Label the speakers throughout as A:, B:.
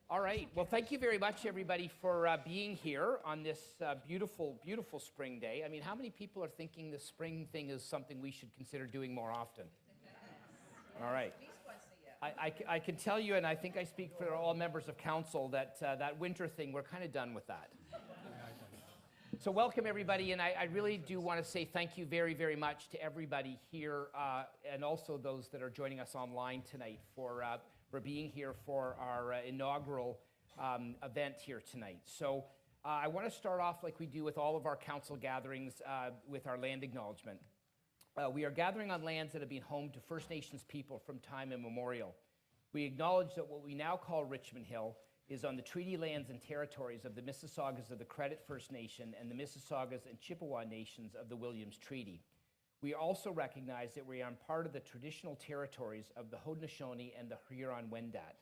A: All right. Well, thank you very much, everybody, for being here on this beautiful, beautiful spring day. I mean, how many people are thinking the spring thing is something we should consider doing more often? All right. I can tell you, and I think I speak for all members of council, that that winter thing, we're kind of done with that. So welcome, everybody, and I really do want to say thank you very, very much to everybody here and also those that are joining us online tonight for being here for our inaugural event here tonight. So I want to start off like we do with all of our council gatherings with our land acknowledgement. We are gathering on lands that have been home to First Nations people from time immemorial. We acknowledge that what we now call Richmond Hill is on the treaty lands and territories of the Mississaugas of the Credit First Nation and the Mississaugas and Chippewa Nations of the Williams Treaty. We also recognize that we are part of the traditional territories of the Haudenosaunee and the Huron-Wendat.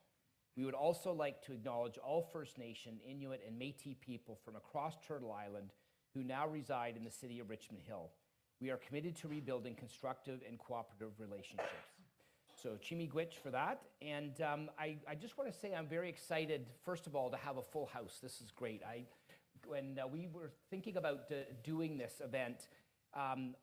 A: We would also like to acknowledge all First Nation, Inuit, and Métis people from across Turtle Island who now reside in the city of Richmond Hill. We are committed to rebuilding constructive and cooperative relationships. So Chimigwich for that. And I just want to say I'm very excited, first of all, to have a full house. This is great. When we were thinking about doing this event,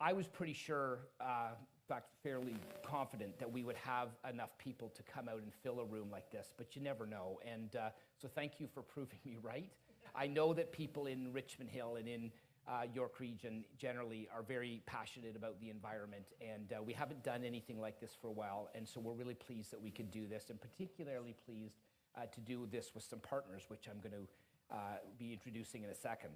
A: I was pretty sure, in fact, fairly confident that we would have enough people to come out and fill a room like this, but you never know. And so thank you for proving me right. I know that people in Richmond Hill and in York region generally are very passionate about the environment, and we haven't done anything like this for a while, and so we're really pleased that we could do this, and particularly pleased to do this with some partners, which I'm going to be introducing in a second.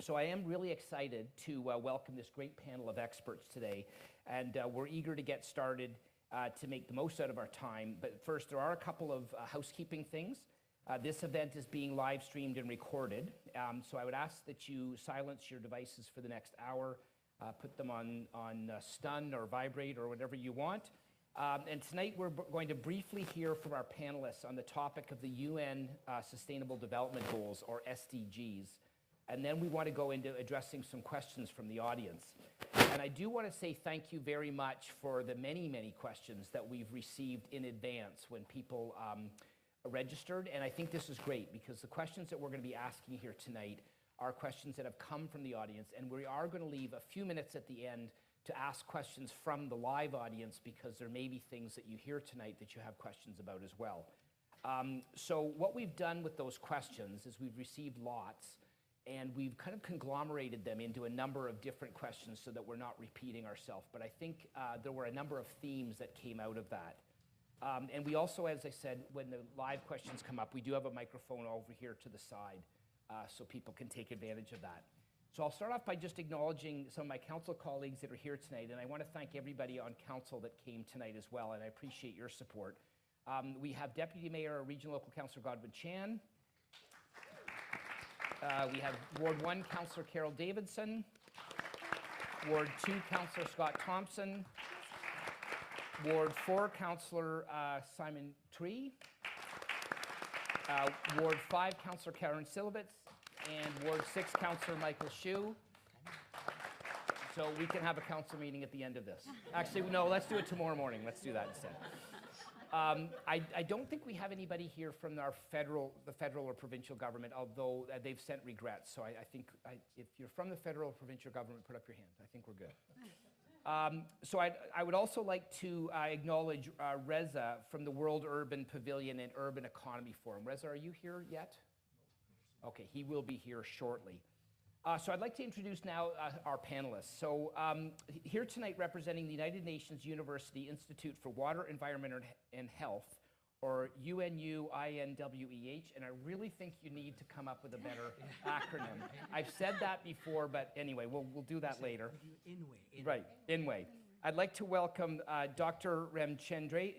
A: So I am really excited to welcome this great panel of experts today, and we're eager to get started to make the most out of our time. But first, there are a couple of housekeeping things. This event is being live streamed and recorded, so I would ask that you silence your devices for the next hour, put them on stun or vibrate or whatever you want. And tonight we're going to briefly hear from our panelists on the topic of the UN Sustainable Development Goals, or SDGs. And then we want to go into addressing some questions from the audience. And I do want to say thank you very much for the many, many questions that we've received in advance when people registered. And I think this is great because the questions that we're going to be asking here tonight are questions that have come from the audience. And we are going to leave a few minutes at the end to ask questions from the live audience because there may be things that you hear tonight that you have questions about as well. So what we've done with those questions is we've received lots, and we've kind of conglomerated them into a number of different questions so that we're not repeating ourselves. But I think there were a number of themes that came out of that. And we also, as I said, when the live questions come up, we do have a microphone over here to the side so people can take advantage of that. So I'll start off by just acknowledging some of my council colleagues that are here tonight, and I want to thank everybody on council that came tonight as well, and I appreciate your support. We have Deputy Mayor, Regional Local Councillor Godwin Chan. We have Ward 1 Councillor Carol Davidson, Ward 2 Councillor Scott Thompson, Ward 4 Councillor Simon Tree, Ward 5 Councillor Karen Silvitz, and Ward 6 Councillor Michael Shue. So we can have a council meeting at the end of this. Actually, no, let's do it tomorrow morning. Let's do that instead. I don't think we have anybody here from the federal or provincial government, although they've sent regrets. So I think if you're from the federal or provincial government, put up your hand. I think we're good. So I would also like to acknowledge Reza from the World Urban Pavilion and Urban Economy Forum. Reza, are you here yet? Okay, he will be here shortly. So I'd like to introduce now our panelists. So here tonight representing the United Nations University Institute for Water, Environment, and Health, or UNU-INWEH, and I really think you need to come up with a better acronym. I've said that before, but anyway, we'll do that later. INWEH. Right, INWEH. I'd like to welcome Dr. Ramchandani,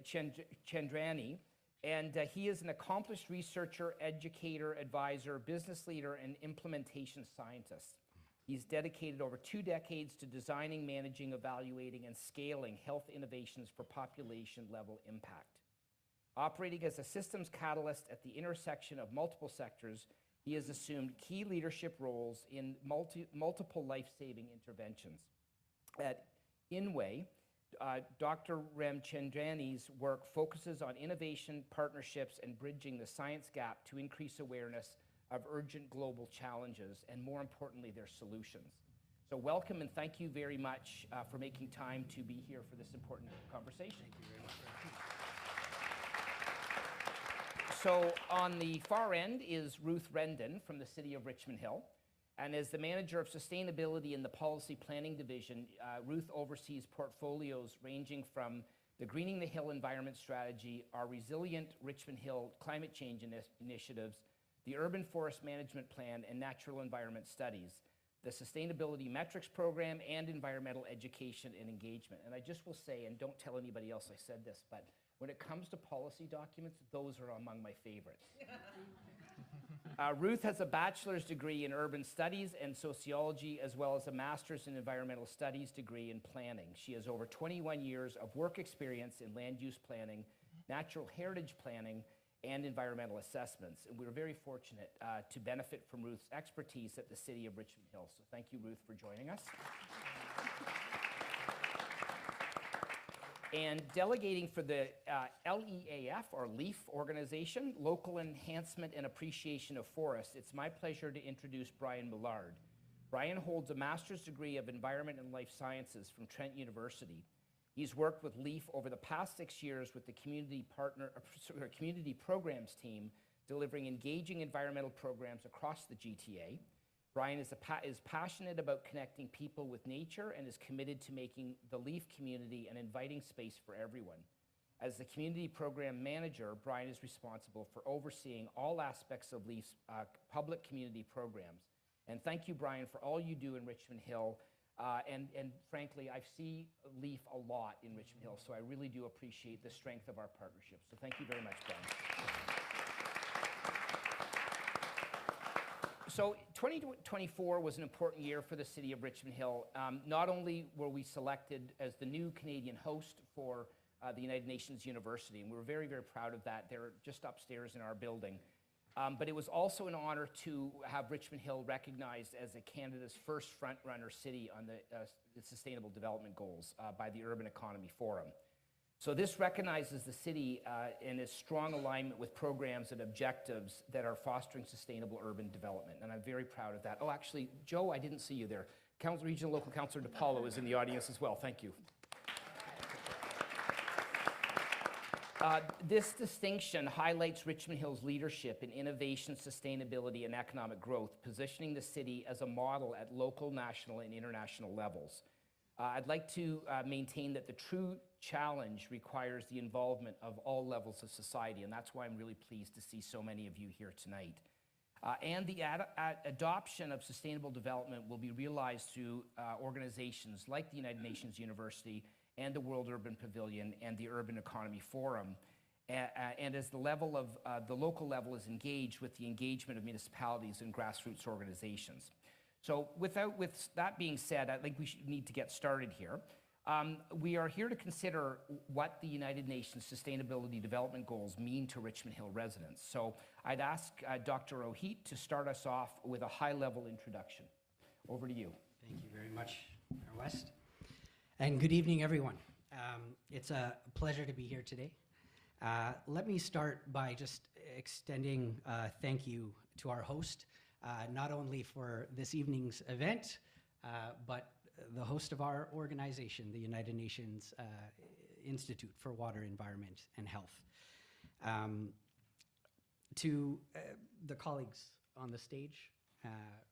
A: and he is an accomplished researcher, educator, advisor, business leader, and implementation scientist. He's dedicated over 2 decades to designing, managing, evaluating, and scaling health innovations for population-level impact. Operating as a systems catalyst at the intersection of multiple sectors, he has assumed key leadership roles in multiple life-saving interventions. At INWEH, Dr. Ramchandani's work focuses on innovation, partnerships, and bridging the science gap to increase awareness of urgent global challenges, and more importantly, their solutions. So welcome and thank you very much for making time to be here for this important conversation.
B: Thank you very much for having me.
A: So on the far end is Ruth Rendon from the city of Richmond Hill. And as the manager of sustainability in the policy planning division, Ruth oversees portfolios ranging from the Greening the Hill environment strategy, our resilient Richmond Hill climate change initiatives, the urban forest management plan and natural environment studies, the sustainability metrics program, and environmental education and engagement. And I just will say, and don't tell anybody else I said this, but when it comes to policy documents, those are among my favorites. Ruth has a bachelor's degree in urban studies and sociology, as well as a master's in environmental studies degree in planning. She has over 21 years of work experience in land use planning, natural heritage planning, and environmental assessments. And we're very fortunate to benefit from Ruth's expertise at the City of Richmond Hill. So thank you, Ruth, for joining us. And delegating for the LEAF, or LEAF organization, Local Enhancement and Appreciation of Forests, it's my pleasure to introduce Brian Millward. Brian holds a master's degree of Environment and Life Sciences from Trent University. He's worked with LEAF over the past 6 years with the community programs team, delivering engaging environmental programs across the GTA. Brian is passionate about connecting people with nature and is committed to making the LEAF community an inviting space for everyone. As the community program manager, Brian is responsible for overseeing all aspects of LEAF's public community programs. And thank you, Brian, for all you do in Richmond Hill. And frankly, I see LEAF a lot in Richmond Hill, so I really do appreciate the strength of our partnership. So thank you very much, Brian. So 2024 was an important year for the City of Richmond Hill. Not only were we selected as the new Canadian host for the United Nations University, and we're very, very proud of that. They're just upstairs in our building. But it was also an honor to have Richmond Hill recognized as Canada's first front-runner city on the Sustainable Development Goals by the Urban Economy Forum. So this recognizes the city in its strong alignment with programs and objectives that are fostering sustainable urban development, and I'm very proud of that. Oh, actually, Joe, I didn't see you there. Regional Local Councillor DePaulo is in the audience as well. Thank you. This distinction highlights Richmond Hill's leadership in innovation, sustainability, and economic growth, positioning the city as a model at local, national, and international levels. I'd like to maintain that the true challenge requires the involvement of all levels of society, and that's why I'm really pleased to see so many of you here tonight. And the adoption of sustainable development will be realized through organizations like the United Nations University and the World Urban Pavilion and the Urban Economy Forum, and as the level of the local level is engaged with the engagement of municipalities and grassroots organizations. So with that being said, I think we need to get started here. We are here to consider what the United Nations Sustainability Development Goals mean to Richmond Hill residents. So I'd ask Dr. Rohit to start us off with a high-level introduction. Over to you.
B: Thank you very much, Mayor West. And good evening, everyone. It's a pleasure to be here today. Let me start by just extending thank you to our host, not only for this evening's event, but the host of our organization, the United Nations Institute for Water, Environment, and Health. To the colleagues on the stage,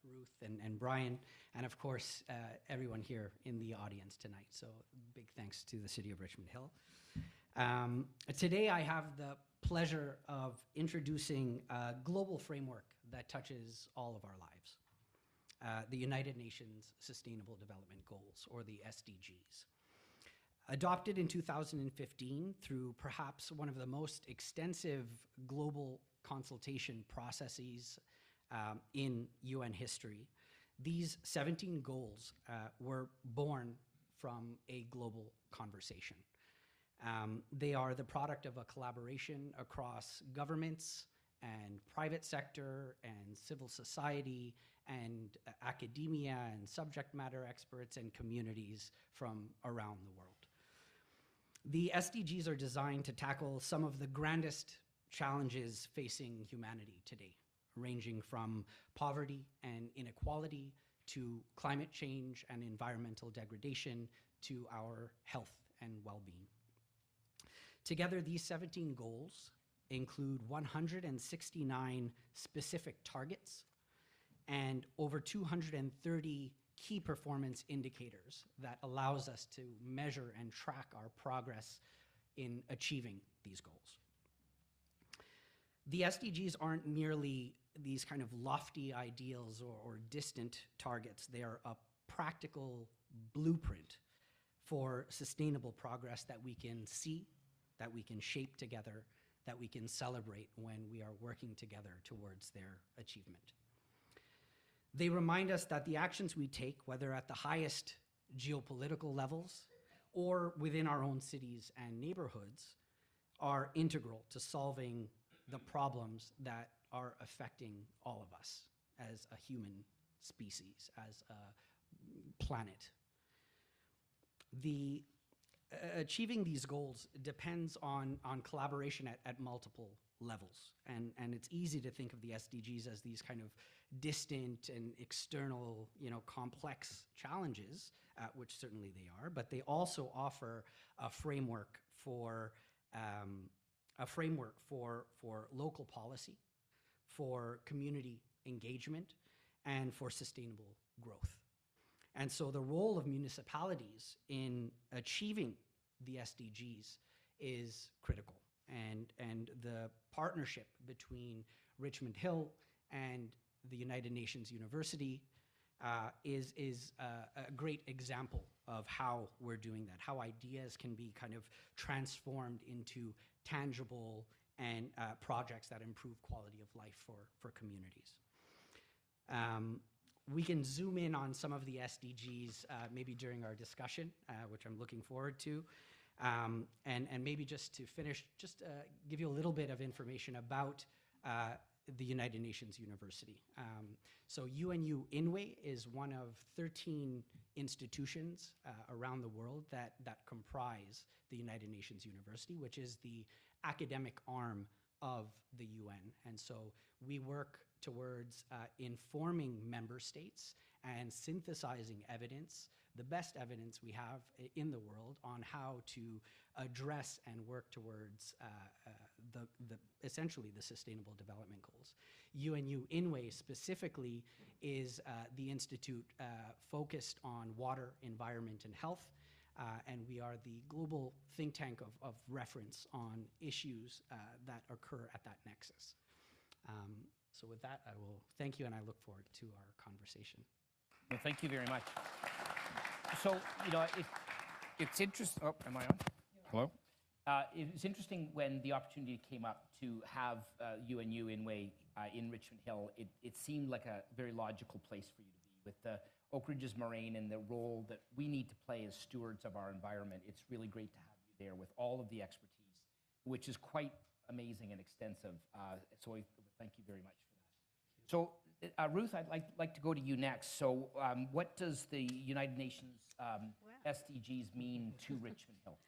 B: Ruth and Brian, and of course, everyone here in the audience tonight. So big thanks to the City of Richmond Hill. Today I have the pleasure of introducing a global framework that touches all of our lives. The United Nations Sustainable Development Goals, or the SDGs. Adopted in 2015 through perhaps one of the most extensive global consultation processes in UN history, these 17 goals were born from a global conversation. They are the product of a collaboration across governments and private sector and civil society and academia and subject matter experts and communities from around the world. The SDGs are designed to tackle some of the grandest challenges facing humanity today, ranging from poverty and inequality to climate change and environmental degradation to our health and well-being. Together, these 17 goals include 169 specific targets and over 230 key performance indicators that allows us to measure and track our progress in achieving these goals. The SDGs aren't merely these kind of lofty ideals or distant targets. They are a practical blueprint for sustainable progress that we can see, that we can shape together, that we can celebrate when we are working together towards their achievement. They remind us that the actions we take, whether at the highest geopolitical levels or within our own cities and neighborhoods, are integral to solving the problems that are affecting all of us as a human species, as a planet. Achieving these goals depends on collaboration at multiple levels. And it's easy to think of the SDGs as these kind of distant and external, complex challenges, which certainly they are, but they also offer a framework for local policy, for community engagement, and for sustainable growth. And so the role of municipalities in achieving the SDGs is critical. And the partnership between Richmond Hill and the United Nations University is a great example of how we're doing that, how ideas can be kind of transformed into tangible and projects that improve quality of life for communities. We can zoom in on some of the SDGs maybe during our discussion, which I'm looking forward to. And maybe just to finish, give you a little bit of information about the United Nations University. So UNU-INWEH is one of 13 institutions around the world that comprise the United Nations University, which is the academic arm of the UN. And so we work towards informing member states and synthesizing evidence, the best evidence we have in the world on how to address and work towards essentially the Sustainable Development Goals. UNU-INWEH specifically is the institute focused on water, environment, and health, and we are the global think tank of reference on issues that occur at that nexus. So with that, I will thank you, and I look forward to our conversation.
A: Well, thank you very much. So, it's interesting. Oh, am I on? Hello? It was interesting when the opportunity came up to have UNU-INWEH in Richmond Hill. It seemed like a very logical place for you to be. With the Oak Ridges Moraine and the role that we need to play as stewards of our environment, it's really great to have you there with all of the expertise, which is quite amazing and extensive. So thank you very much for that. So, Ruth, I'd like to go to you next. So what does the United Nations SDGs mean to Richmond Hill?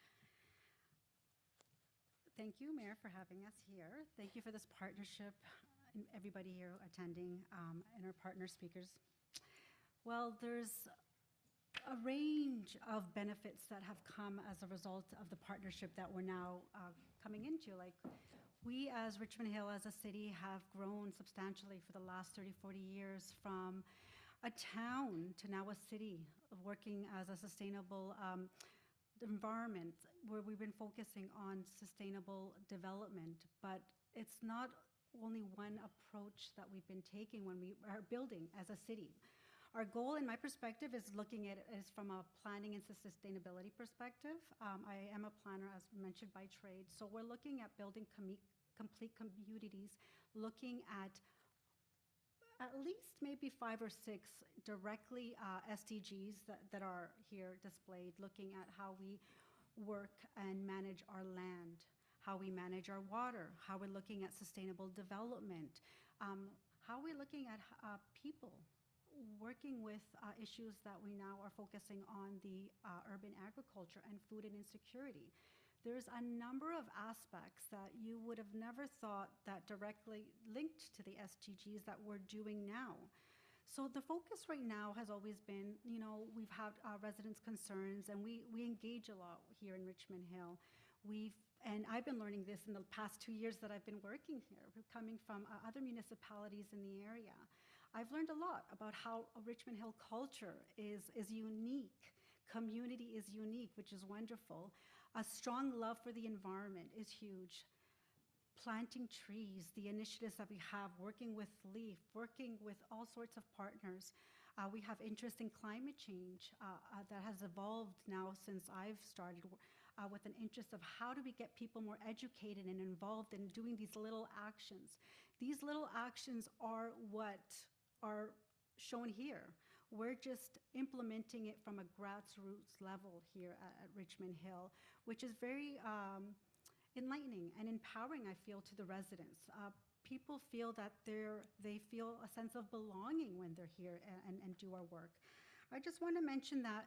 C: Thank you, Mayor, for having us here. Thank you for this partnership and everybody here attending and our partner speakers. Well, there's a range of benefits that have come as a result of the partnership that we're now coming into. Like, we as Richmond Hill as a city have grown substantially for the last 30, 40 years from a town to now a city working as a sustainable environment where we've been focusing on sustainable development. But it's not only one approach that we've been taking when we are building as a city. Our goal, in my perspective, is looking at it as from a planning and sustainability perspective. I am a planner, as mentioned, by trade. So we're looking at building complete communities, looking at least maybe 5 or 6 directly SDGs that are here displayed, looking at how we work and manage our land, how we manage our water, how we're looking at sustainable development, how we're looking at people, working with issues that we now are focusing on the urban agriculture and food and insecurity. there's a number of aspects that you would have never thought that directly linked to the SDGs that we're doing now. So the focus right now has always been, we've had residents' concerns, and we engage a lot here in Richmond Hill. And I've been learning this in the past 2 years that I've been working here, coming from other municipalities in the area. I've learned a lot about how a Richmond Hill culture is unique. Community is unique, which is wonderful. A strong love for the environment is huge. Planting trees, the initiatives that we have, working with LEAF, working with all sorts of partners. We have interest in climate change that has evolved now since I've started with an interest of how do we get people more educated and involved in doing these little actions. These little actions are what are shown here. We're just implementing it from a grassroots level here at Richmond Hill, which is very enlightening and empowering, I feel, to the residents. People feel that they feel a sense of belonging when they're here and do our work. I just want to mention that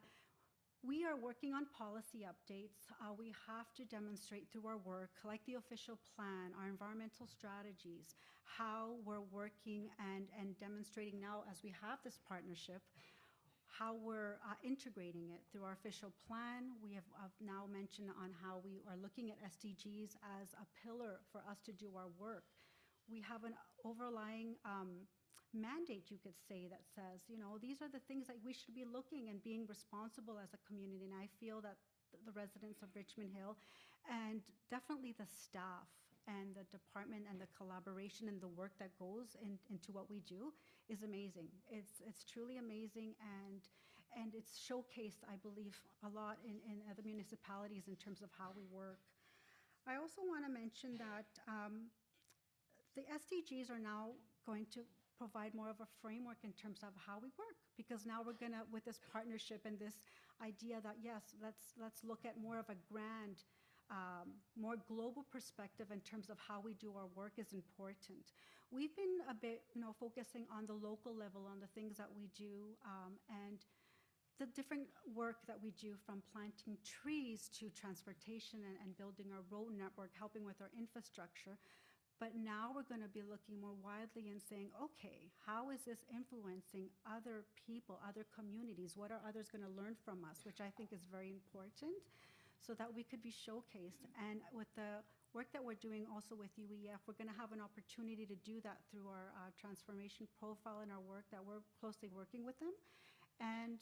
C: we are working on policy updates. We have to demonstrate through our work, like the official plan, our environmental strategies, how we're working and demonstrating now as we have this partnership, how we're integrating it through our official plan. We have now mentioned on how we are looking at SDGs as a pillar for us to do our work. We have an overlying mandate, you could say, that says, these are the things that we should be looking and being responsible as a community. And I feel that the residents of Richmond Hill, and definitely the staff and the department and the collaboration and the work that goes into what we do is amazing. It's truly amazing, and it's showcased, I believe, a lot in other municipalities in terms of how we work. I also want to mention that the SDGs are now going to provide more of a framework in terms of how we work, because now we're gonna, with this partnership and this idea that, yes, let's look at more of a grand, more global perspective in terms of how we do our work is important. We've been a bit, focusing on the local level, on the things that we do, and the different work that we do, from planting trees to transportation and building our road network, helping with our infrastructure. But now we're going to be looking more widely and saying, okay, how is this influencing other people, other communities? What are others going to learn from us? Which I think is very important, so that we could be showcased. And with the work that we're doing also with UEF, we're going to have an opportunity to do that through our transformation profile and our work that we're closely working with them. And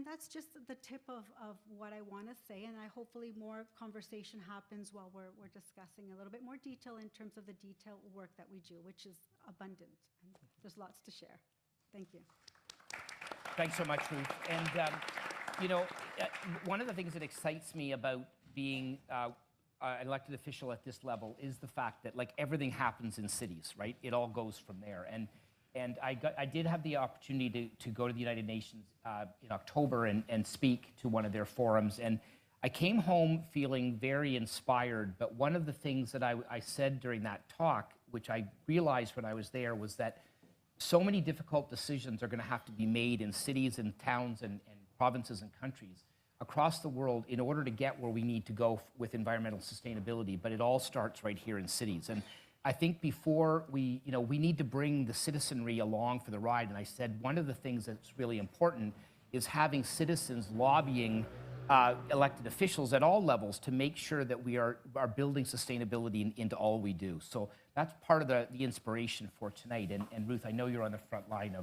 C: that's just the tip of what I want to say, and hopefully more conversation happens while we're discussing a little bit more detail in terms of the detailed work that we do, which is abundant, and there's lots to share. Thank you.
A: Thanks so much, Ruth. And one of the things that excites me about being an elected official at this level is the fact that, like, everything happens in cities, right? It all goes from there. And I did have the opportunity to go to the United Nations in October and speak to one of their forums. And I came home feeling very inspired. But one of the things that I said during that talk, which I realized when I was there, was that so many difficult decisions are going to have to be made in cities and towns and provinces and countries across the world in order to get where we need to go with environmental sustainability. But it all starts right here in cities. And I think before we need to bring the citizenry along for the ride. And I said one of the things that's really important is having citizens lobbying elected officials at all levels to make sure that we are building sustainability into all we do. So that's part of the inspiration for tonight. And Ruth, I know you're on the front line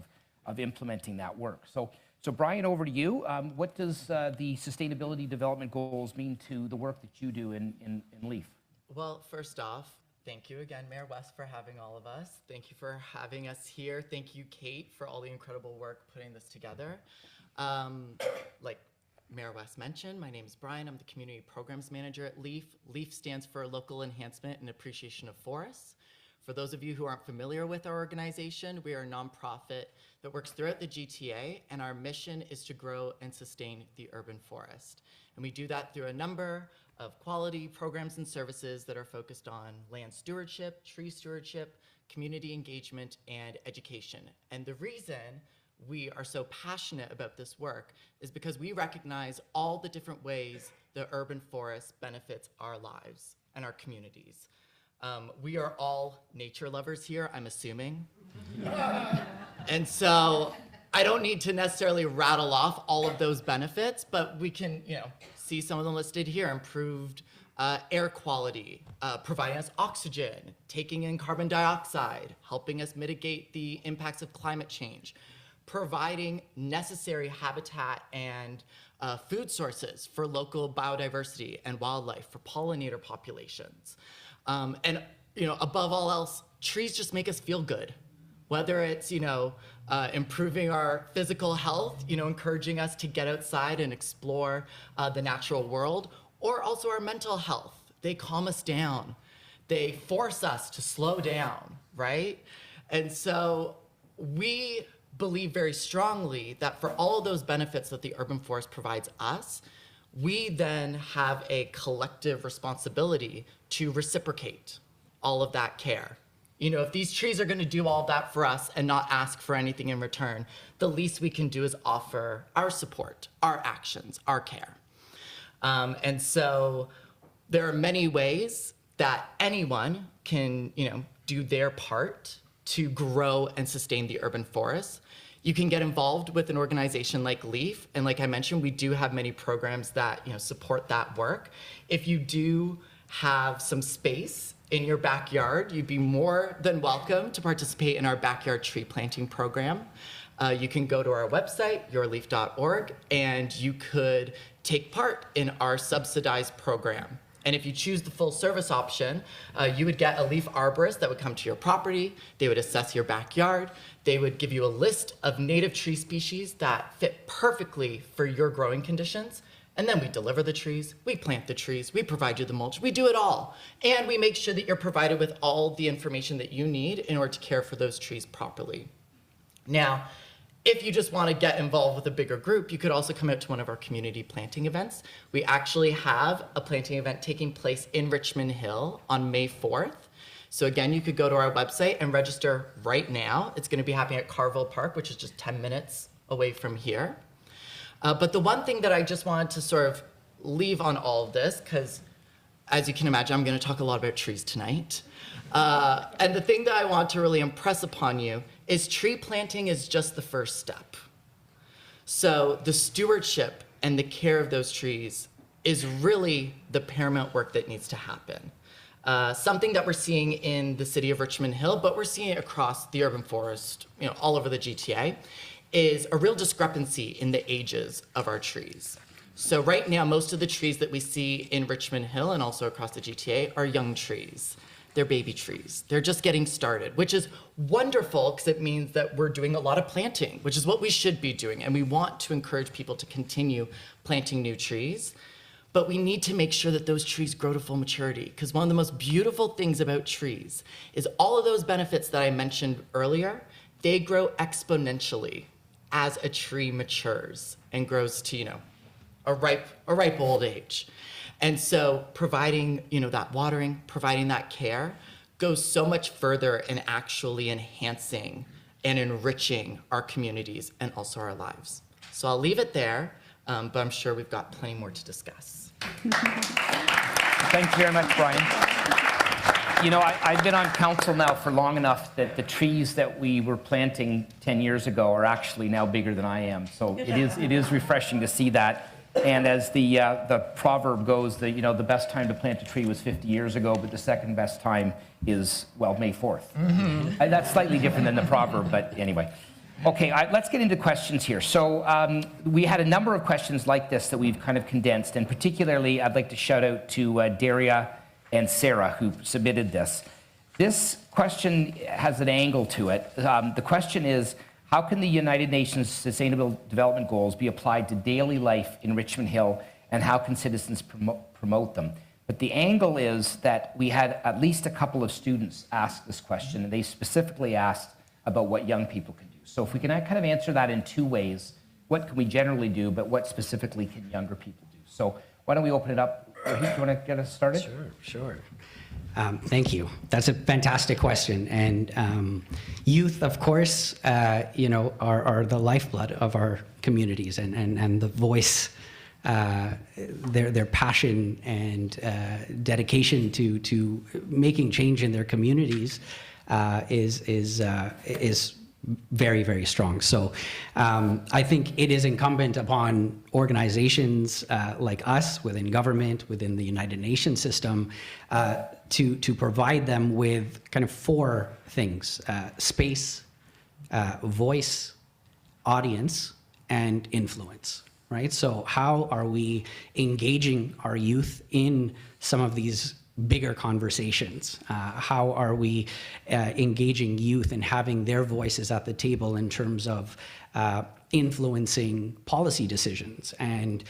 A: of implementing that work. So Brian, over to you. What does the sustainability development goals mean to the work that you do in LEAF?
D: Well, first off, thank you again, Mayor West, for having all of us. Thank you for having us here. Thank you, Kate, for all the incredible work putting this together. Like Mayor West mentioned, my name is Brian. I'm the Community Programs Manager at LEAF. LEAF stands for Local Enhancement and Appreciation of Forests. For those of you who aren't familiar with our organization, we are a nonprofit that works throughout the GTA, and our mission is to grow and sustain the urban forest. And we do that through a number of quality programs and services that are focused on land stewardship, tree stewardship, community engagement, and education. And the reason we are so passionate about this work is because we recognize all the different ways the urban forest benefits our lives and our communities. We are all nature lovers here, I'm assuming. And so I don't need to necessarily rattle off all of those benefits, but we can, see some of them listed here. Improved air quality, providing us oxygen, taking in carbon dioxide, helping us mitigate the impacts of climate change, providing necessary habitat and food sources for local biodiversity and wildlife, for pollinator populations. And above all else, trees just make us feel good. Whether it's, improving our physical health, encouraging us to get outside and explore the natural world, or also our mental health. They calm us down. They force us to slow down, right? And so we believe very strongly that for all of those benefits that the urban forest provides us, we then have a collective responsibility to reciprocate all of that care. If these trees are going to do all that for us and not ask for anything in return, the least we can do is offer our support, our actions, our care. And so there are many ways that anyone can, do their part to grow and sustain the urban forest. You can get involved with an organization like LEAF, and like I mentioned, we do have many programs that support that work. If you do have some space in your backyard, you'd be more than welcome to participate in our backyard tree planting program. You can go to our website, yourleaf.org, and you could take part in our subsidized program. And if you choose the full service option, you would get a leaf arborist that would come to your property. They would assess your backyard. They would give you a list of native tree species that fit perfectly for your growing conditions. And then we deliver the trees, we plant the trees, we provide you the mulch, we do it all. And we make sure that you're provided with all the information that you need in order to care for those trees properly. Now, if you just want to get involved with a bigger group, you could also come out to one of our community planting events. We actually have a planting event taking place in Richmond Hill on May 4th. So again, you could go to our website and register right now. It's going to be happening at Carville Park, which is just 10 minutes away from here. But the one thing that I just wanted to sort of leave on all of this, because as you can imagine, I'm going to talk a lot about trees tonight. And the thing that I want to really impress upon you is tree planting is just the first step. So the stewardship and the care of those trees is really the paramount work that needs to happen. Something that we're seeing in the city of Richmond Hill, but we're seeing it across the urban forest, all over the GTA, is a real discrepancy in the ages of our trees. So right now, most of the trees that we see in Richmond Hill and also across the GTA are young trees. They're baby trees. They're just getting started, which is wonderful because it means that we're doing a lot of planting, which is what we should be doing. And we want to encourage people to continue planting new trees. But we need to make sure that those trees grow to full maturity, because one of the most beautiful things about trees is all of those benefits that I mentioned earlier, they grow exponentially as a tree matures and grows to, a ripe old age. And so providing, that watering, providing that care goes so much further in actually enhancing and enriching our communities and also our lives. So I'll leave it there, but I'm sure we've got plenty more to discuss.
A: Thank you very much, Brian. I've been on council now for long enough that the trees that we were planting 10 years ago are actually now bigger than I am. So it is refreshing to see that. And as the proverb goes, the best time to plant a tree was 50 years ago, but the second best time is, May 4th. Mm-hmm. That's slightly different than the proverb, but anyway. Okay, let's get into questions here. So we had a number of questions like this that we've kind of condensed, and particularly I'd like to shout out to Daria and Sarah who submitted this. This question has an angle to it. The question is, how can the United Nations Sustainable Development Goals be applied to daily life in Richmond Hill, and how can citizens promote them? But the angle is that we had at least a couple of students ask this question, and they specifically asked about what young people can do. So if we can kind of answer that in two ways, what can we generally do, but what specifically can younger people do? So why don't we open it up? Rohit, do you want to get us started?
B: Sure. Thank you. That's a fantastic question. And youth, of course, are the lifeblood of our communities and the voice their passion and dedication to making change in their communities is very, very strong. So I think it is incumbent upon organizations like us within government, within the United Nations system, to provide them with kind of four things: space, voice, audience, and influence, right? So how are we engaging our youth in some of these bigger conversations? How are we engaging youth and having their voices at the table in terms of influencing policy decisions? And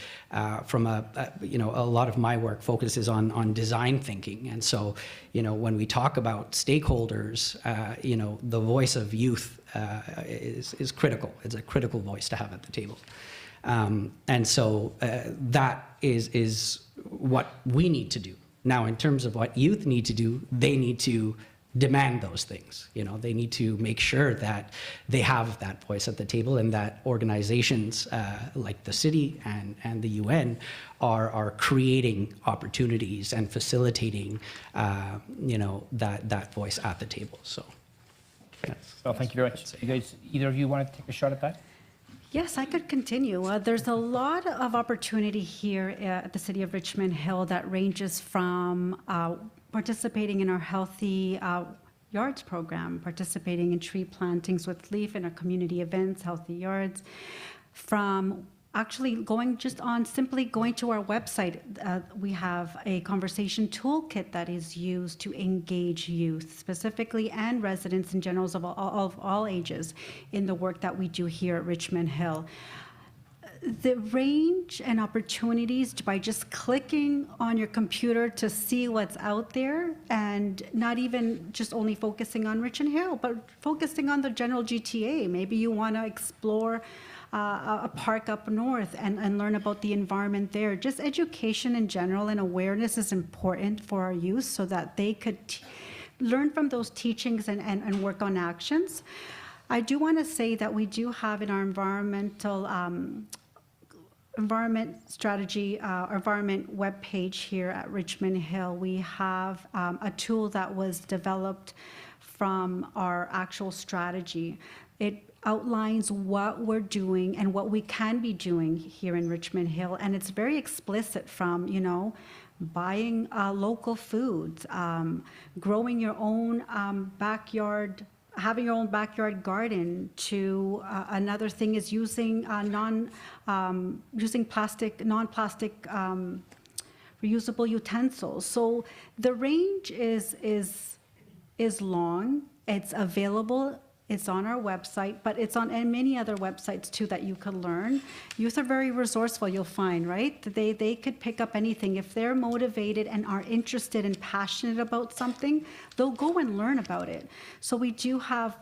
B: from a lot of my work focuses on design thinking. And so, when we talk about stakeholders, the voice of youth is critical. It's a critical voice to have at the table. And so that is what we need to do. Now, in terms of what youth need to do, they need to demand those things. They need to make sure that they have that voice at the table, and that organizations like the city and the UN are creating opportunities and facilitating, that voice at the table. So,
A: Well, thank you very much. You guys, either of you want to take a shot at that?
C: Yes, I could continue. There's a lot of opportunity here at the City of Richmond Hill that ranges from participating in our Healthy Yards program, participating in tree plantings with LEAF in our community events, Healthy Yards, from actually simply going to our website. We have a conversation toolkit that is used to engage youth specifically and residents in general of all ages in the work that we do here at Richmond Hill. The range and opportunities by just clicking on your computer to see what's out there, and not even just only focusing on Richmond Hill, but focusing on the general GTA. Maybe you want to explore a park up north and learn about the environment there. Just education in general and awareness is important for our youth so that they could learn from those teachings and work on actions. I do want to say that we do have in our environment strategy, environment webpage here at Richmond Hill, we have a tool that was developed from our actual strategy. It outlines what we're doing and what we can be doing here in Richmond Hill, and it's very explicit from, buying local foods, growing your own backyard, having your own backyard garden, to another thing is using non-plastic reusable utensils. So the range is long. It's available. It's on our website, but it's on many other websites too that you can learn. Youth are very resourceful, you'll find, right? They could pick up anything. If they're motivated and are interested and passionate about something, they'll go and learn about it. So we do have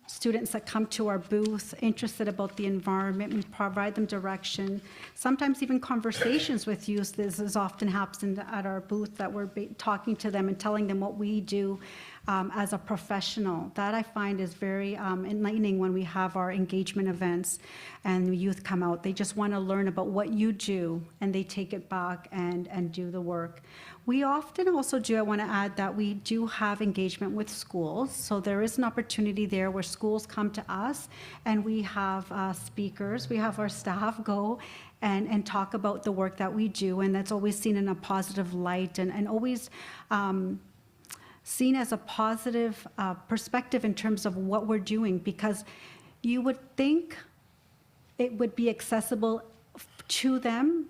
C: students that come to our booth interested about the environment. We provide them direction, sometimes even conversations with youth. This is often happens at our booth, that we're talking to them and telling them what we do as a professional. That I find is very enlightening when we have our engagement events and the youth come out. They just want to learn about what you do, and they take it back and do the work. We often also do, I want to add that we do have engagement with schools. So there is an opportunity there where schools come to us, and we have speakers, we have our staff go and talk about the work that we do, and that's always seen in a positive light, and always seen as a positive perspective in terms of what we're doing, because you would think it would be accessible to them,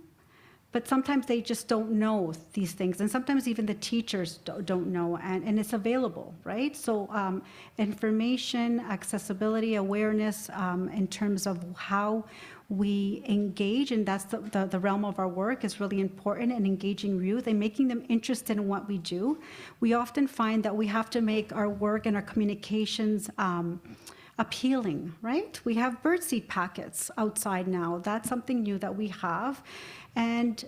C: but sometimes they just don't know these things, and sometimes even the teachers don't know, and it's available, right? So information, accessibility, awareness in terms of how we engage, and that's the realm of our work, is really important, and engaging youth and making them interested in what we do. We often find that we have to make our work and our communications appealing, right? We have birdseed packets outside now. That's something new that we have. And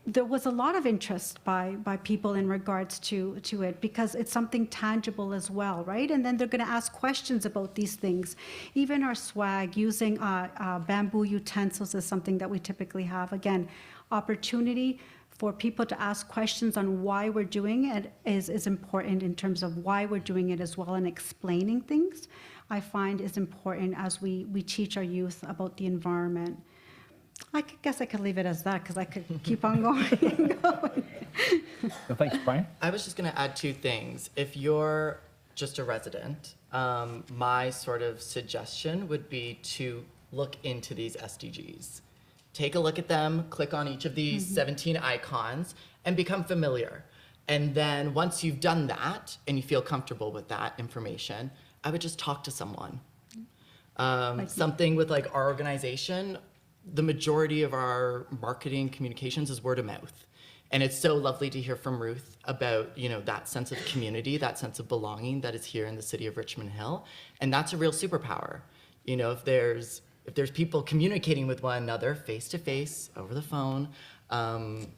C: there was a lot of interest by people in regards to it, because it's something tangible as well, right? And then they're going to ask questions about these things. Even our swag, using bamboo utensils is something that we typically have. Again, opportunity for people to ask questions on why we're doing it is important in terms of why we're doing it as well, and explaining things, I find, is important as we teach our youth about the environment. Guess I could leave it as that, because I could keep on going and going.
A: So thanks, Brian.
D: I was just going to add two things. If you're just a resident, my sort of suggestion would be to look into these SDGs. Take a look at them, click on each of these 17 icons, and become familiar. And then once you've done that and you feel comfortable with that information, I would just talk to someone. Something with like our organization, the majority of our marketing communications is word of mouth. And it's so lovely to hear from Ruth about, that sense of community, that sense of belonging that is here in the city of Richmond Hill. And that's a real superpower. If there's people communicating with one another face to face, over the phone,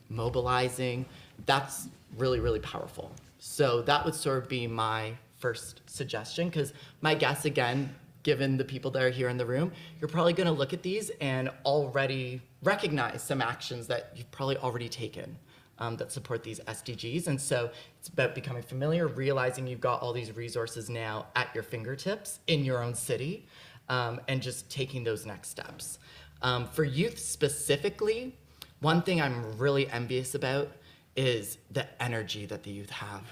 D: mobilizing, that's really, really powerful. So that would sort of be my first suggestion, because my guess, again, given the people that are here in the room, you're probably going to look at these and already recognize some actions that you've probably already taken that support these SDGs. And so it's about becoming familiar, realizing you've got all these resources now at your fingertips in your own city, and just taking those next steps. For youth specifically, one thing I'm really envious about is the energy that the youth have.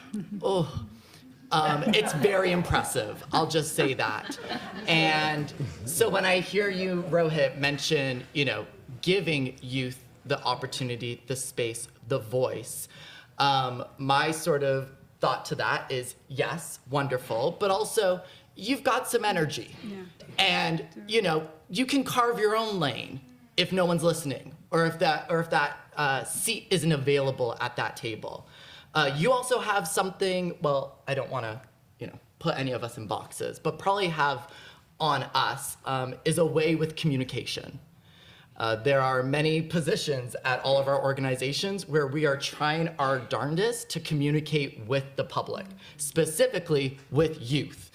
D: It's very impressive. I'll just say that. And so when I hear you, Rohit, mention, giving youth the opportunity, the space, the voice, my sort of thought to that is, yes, wonderful, but also you've got some energy. Yeah. And, you can carve your own lane if no one's listening, or if that seat isn't available at that table. You also have something, well, I don't want to, put any of us in boxes, but probably have on us is a way with communication. There are many positions at all of our organizations where we are trying our darndest to communicate with the public, specifically with youth.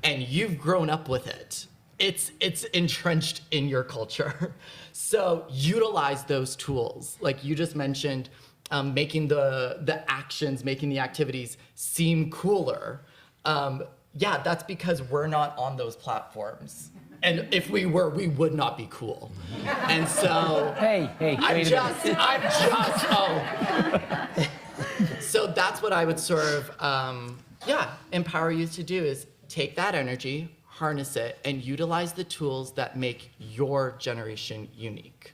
D: And you've grown up with it. It's entrenched in your culture. So utilize those tools. Like you just mentioned, making the actions, making the activities seem cooler. Yeah, that's because we're not on those platforms. And if we were, we would not be cool. And so
A: Hey,
D: So that's what I would sort of, empower youth to do, is take that energy, harness it, and utilize the tools that make your generation unique.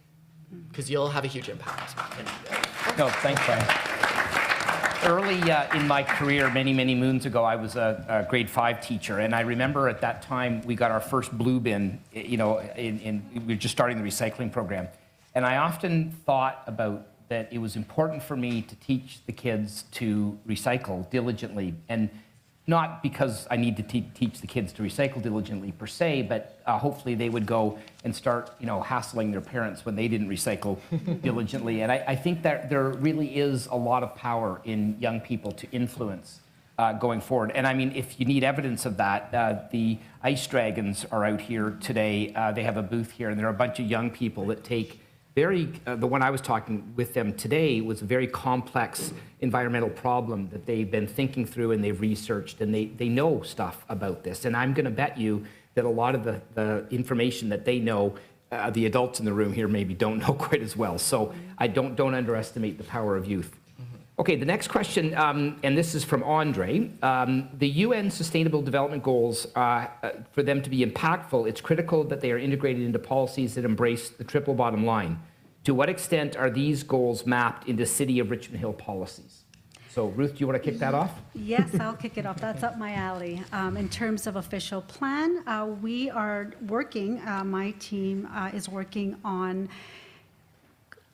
D: Because you'll have a huge impact.
A: No, thanks, Brian. Early in my career, many, many moons ago, I was a grade 5 teacher, and I remember at that time we got our first blue bin. We were just starting the recycling program, and I often thought about that it was important for me to teach the kids to recycle diligently, and not because I need to teach the kids to recycle diligently per se, but hopefully they would go and start, hassling their parents when they didn't recycle diligently. And I think that there really is a lot of power in young people to influence going forward. And I mean, if you need evidence of that, the Ice Dragons are out here today. They have a booth here, and there are a bunch of young people that take the one I was talking with them today was a very complex environmental problem that they've been thinking through, and they've researched, and they know stuff about this. And I'm going to bet you that a lot of the information that they know, the adults in the room here maybe don't know quite as well. So I don't underestimate the power of youth. Okay, the next question, and this is from Andre. The UN Sustainable Development Goals, for them to be impactful, it's critical that they are integrated into policies that embrace the triple bottom line. To what extent are these goals mapped into City of Richmond Hill policies? So Ruth, do you want to kick that off?
C: Yes, I'll kick it off. That's up my alley. In terms of official plan, we are working, my team is working on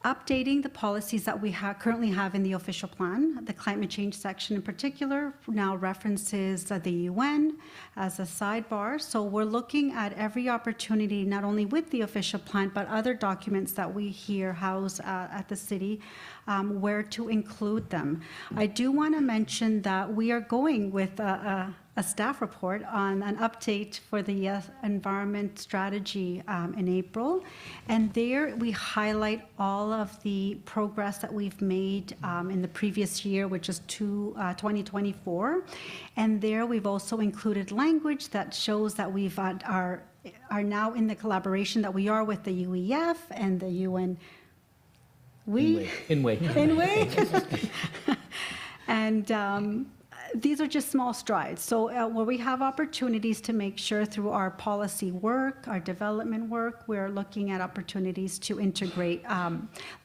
C: updating the policies that we currently have in the official plan. The climate change section in particular now references the UN as a sidebar. So we're looking at every opportunity, not only with the official plan, but other documents that we here house at the city, where to include them. I do want to mention that we are going with a staff report on an update for the environment strategy in April. And there we highlight all of the progress that we've made in the previous year, which is 2024. And there we've also included language that shows that we've are now in the collaboration that we are with the UEF and the UN. INWEH. And these are just small strides. So where we have opportunities to make sure through our policy work, our development work, we're looking at opportunities to integrate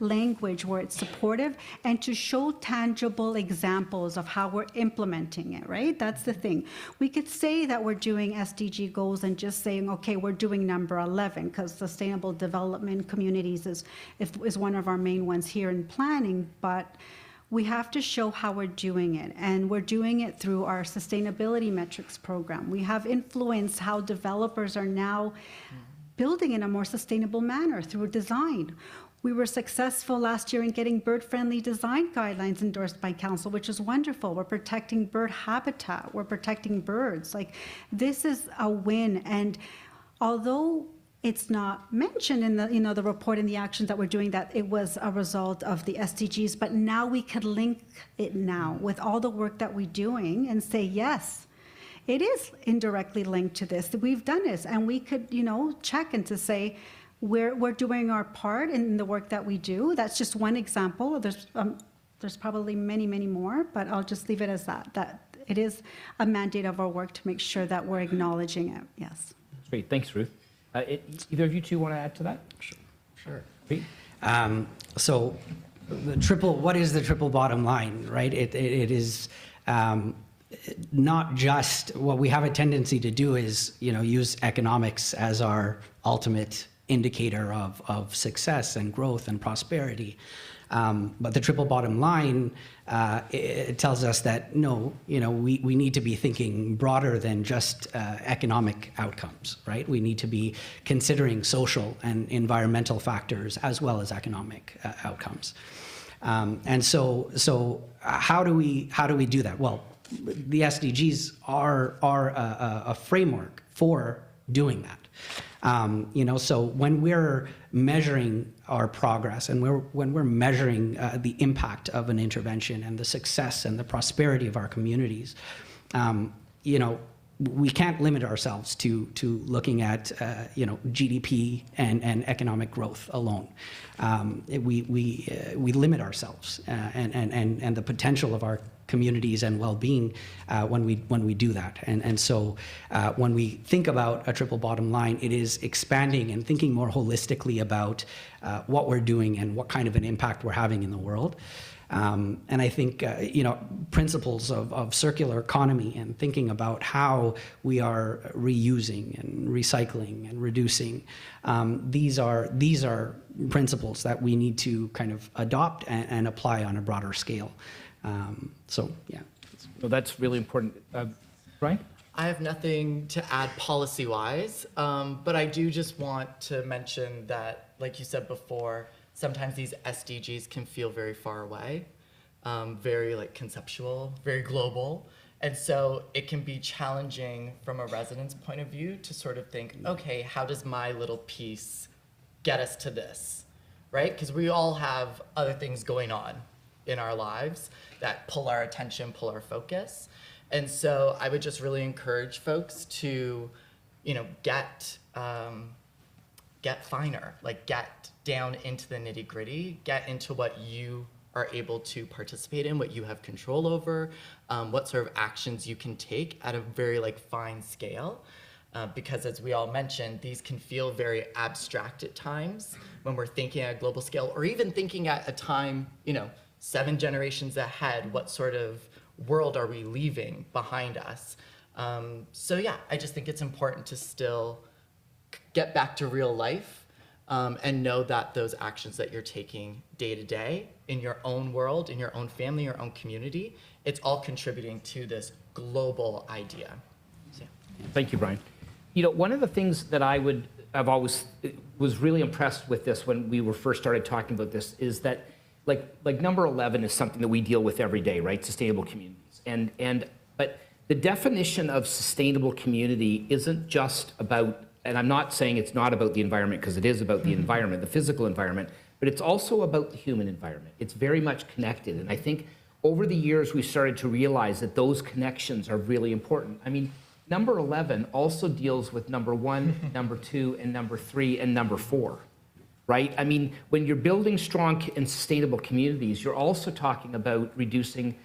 C: language where it's supportive and to show tangible examples of how we're implementing it, right? That's the thing. We could say that we're doing SDG goals and just saying, okay, we're doing number 11 because sustainable development communities is one of our main ones here in planning, but we have to show how we're doing it, and we're doing it through our sustainability metrics program. We have influenced how developers are now building in a more sustainable manner through design. We were successful last year in getting bird-friendly design guidelines endorsed by council, which is wonderful. We're protecting bird habitat, we're protecting birds. Like, this is a win, and although it's not mentioned in the the report and the actions that we're doing that it was a result of the SDGs, but now we could link it now with all the work that we're doing and say, yes, it is indirectly linked to this. We've done this, and we could, check and to say we're doing our part in the work that we do. That's just one example. There's probably many, many more, but I'll just leave it as that it is a mandate of our work to make sure that we're acknowledging it. Yes.
A: Great. Thanks, Ruth. Either of you two want to add to that?
B: Sure.
A: Pete?
B: So what is the triple bottom line, right? It is not just, what we have a tendency to do is, use economics as our ultimate indicator of success and growth and prosperity. But the triple bottom line, it tells us that no, we need to be thinking broader than just economic outcomes, right? We need to be considering social and environmental factors as well as economic outcomes. And so how do we do that? Well, the SDGs are a framework for doing that. So when we're measuring our progress and when we're measuring the impact of an intervention and the success and the prosperity of our communities, we can't limit ourselves to looking at GDP and economic growth alone. We limit ourselves and the potential of our communities and well-being when we do that. And so when we think about a triple bottom line, it is expanding and thinking more holistically about what we're doing and what kind of an impact we're having in the world. And I think, principles of circular economy and thinking about how we are reusing and recycling and reducing, these are principles that we need to kind of adopt and apply on a broader scale. Yeah.
A: Well, that's really important. Brian?
D: I have nothing to add policy-wise, but I do just want to mention that, like you said before, sometimes these SDGs can feel very far away, very conceptual, very global. And so it can be challenging from a resident's point of view to sort of think, okay, how does my little piece get us to this, right? Because we all have other things going on in our lives that pull our attention, pull our focus. And so I would just really encourage folks to, get finer, get down into the nitty-gritty, get into what you are able to participate in, what you have control over, what sort of actions you can take at a very fine scale. Because as we all mentioned, these can feel very abstract at times when we're thinking at a global scale, or even thinking at a time, 7 generations ahead, what sort of world are we leaving behind us? So yeah, I just think it's important to still get back to real life and know that those actions that you're taking day to day in your own world, in your own family, your own community, it's all contributing to this global idea. So, yeah.
A: Thank you, Brian. One of the things that I've always was really impressed with this when we were first started talking about this is that like number 11 is something that we deal with every day, right? Sustainable communities. But the definition of sustainable community isn't just about, and I'm not saying it's not about the environment, because it is about the environment, the physical environment, but it's also about the human environment. It's very much connected. And I think over the years, we started to realize that those connections are really important. I mean, number 11 also deals with number 1, number 2, and number 3, and number 4, right? I mean, when you're building strong and sustainable communities, you're also talking about reducing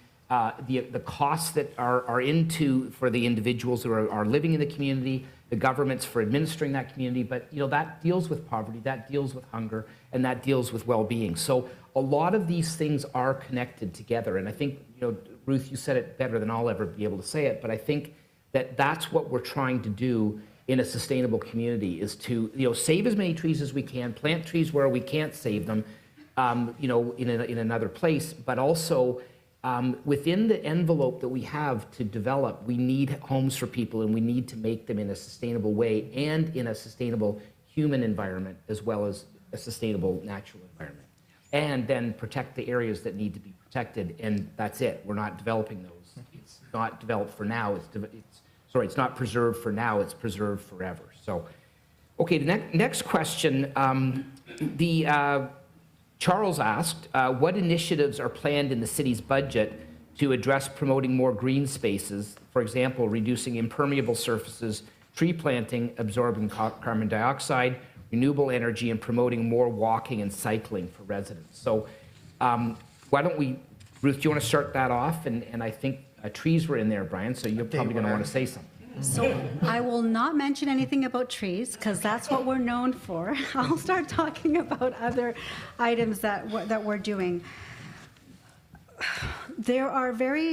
A: the costs that are into for the individuals who are living in the community, the governments for administering that community, but that deals with poverty, that deals with hunger, and that deals with well-being. So a lot of these things are connected together, and I think, Ruth, you said it better than I'll ever be able to say it, but I think that that's what we're trying to do in a sustainable community, is to save as many trees as we can, plant trees where we can't save them, in another place, but also within the envelope that we have to develop, we need homes for people, and we need to make them in a sustainable way and in a sustainable human environment, as well as a sustainable natural environment. And then protect the areas that need to be protected, and that's it. We're not developing those. It's not developed for now. It's not preserved for now. It's preserved forever. So, okay, the next question. Charles asked, what initiatives are planned in the city's budget to address promoting more green spaces? For example, reducing impermeable surfaces, tree planting, absorbing carbon dioxide, renewable energy, and promoting more walking and cycling for residents. So why don't we, Ruth, do you want to start that off? And I think trees were in there, Brian, so you're probably going to want to say something.
C: So I will not mention anything about trees, because that's what we're known for. I'll start talking about other items that we're doing. There are various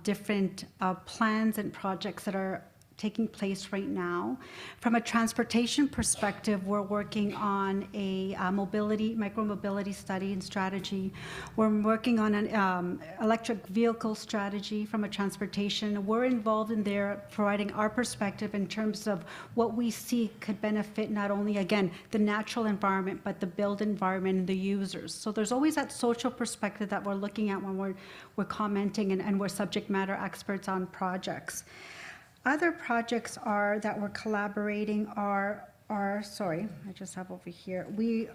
C: different plans and projects that are taking place right now. From a transportation perspective, we're working on a micro-mobility study and strategy. We're working on an electric vehicle strategy from a transportation. We're involved in there, providing our perspective in terms of what we see could benefit not only, again, the natural environment, but the built environment and the users. So there's always that social perspective that we're looking at when we're commenting and we're subject matter experts on projects. Other projects that we're collaborating are sorry, I just have over here. We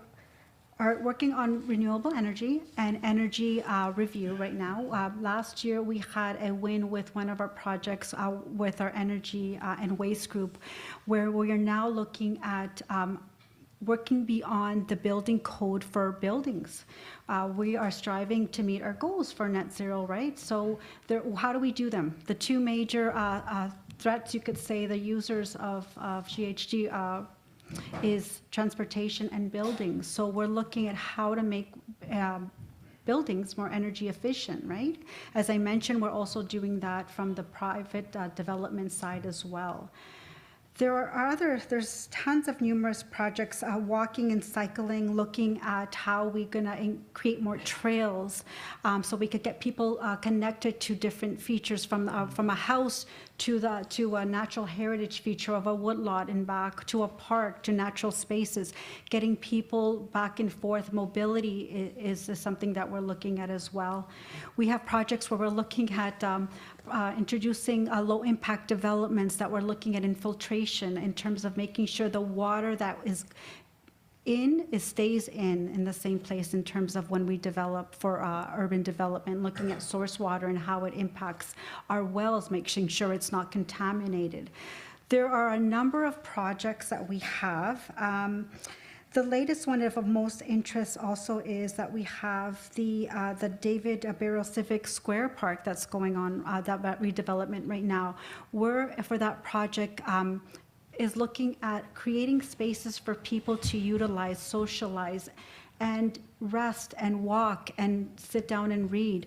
C: are working on renewable energy and energy review right now. Last year, we had a win with one of our projects with our energy and waste group, where we are now looking at working beyond the building code for buildings. We are striving to meet our goals for net zero, right? So how do we do them? The two major threats, you could say, the users of GHG is transportation and buildings. So we're looking at how to make buildings more energy efficient, right? As I mentioned, we're also doing that from the private development side as well. There's tons of numerous projects, walking and cycling, looking at how we're gonna create more trails, so we could get people connected to different features from a house to a natural heritage feature of a woodlot and back to a park to natural spaces. Getting people back and forth, mobility is something that we're looking at as well. We have projects where we're looking at introducing low-impact developments that we're looking at infiltration in terms of making sure the water that is stays in the same place in terms of when we develop for urban development, looking at source water and how it impacts our wells, making sure it's not contaminated. There are a number of projects that we have. The latest one of most interest also is that we have the David Barrow Civic Square Park that's going on, that redevelopment right now. We're, for that project, is looking at creating spaces for people to utilize, socialize, and rest and walk and sit down and read.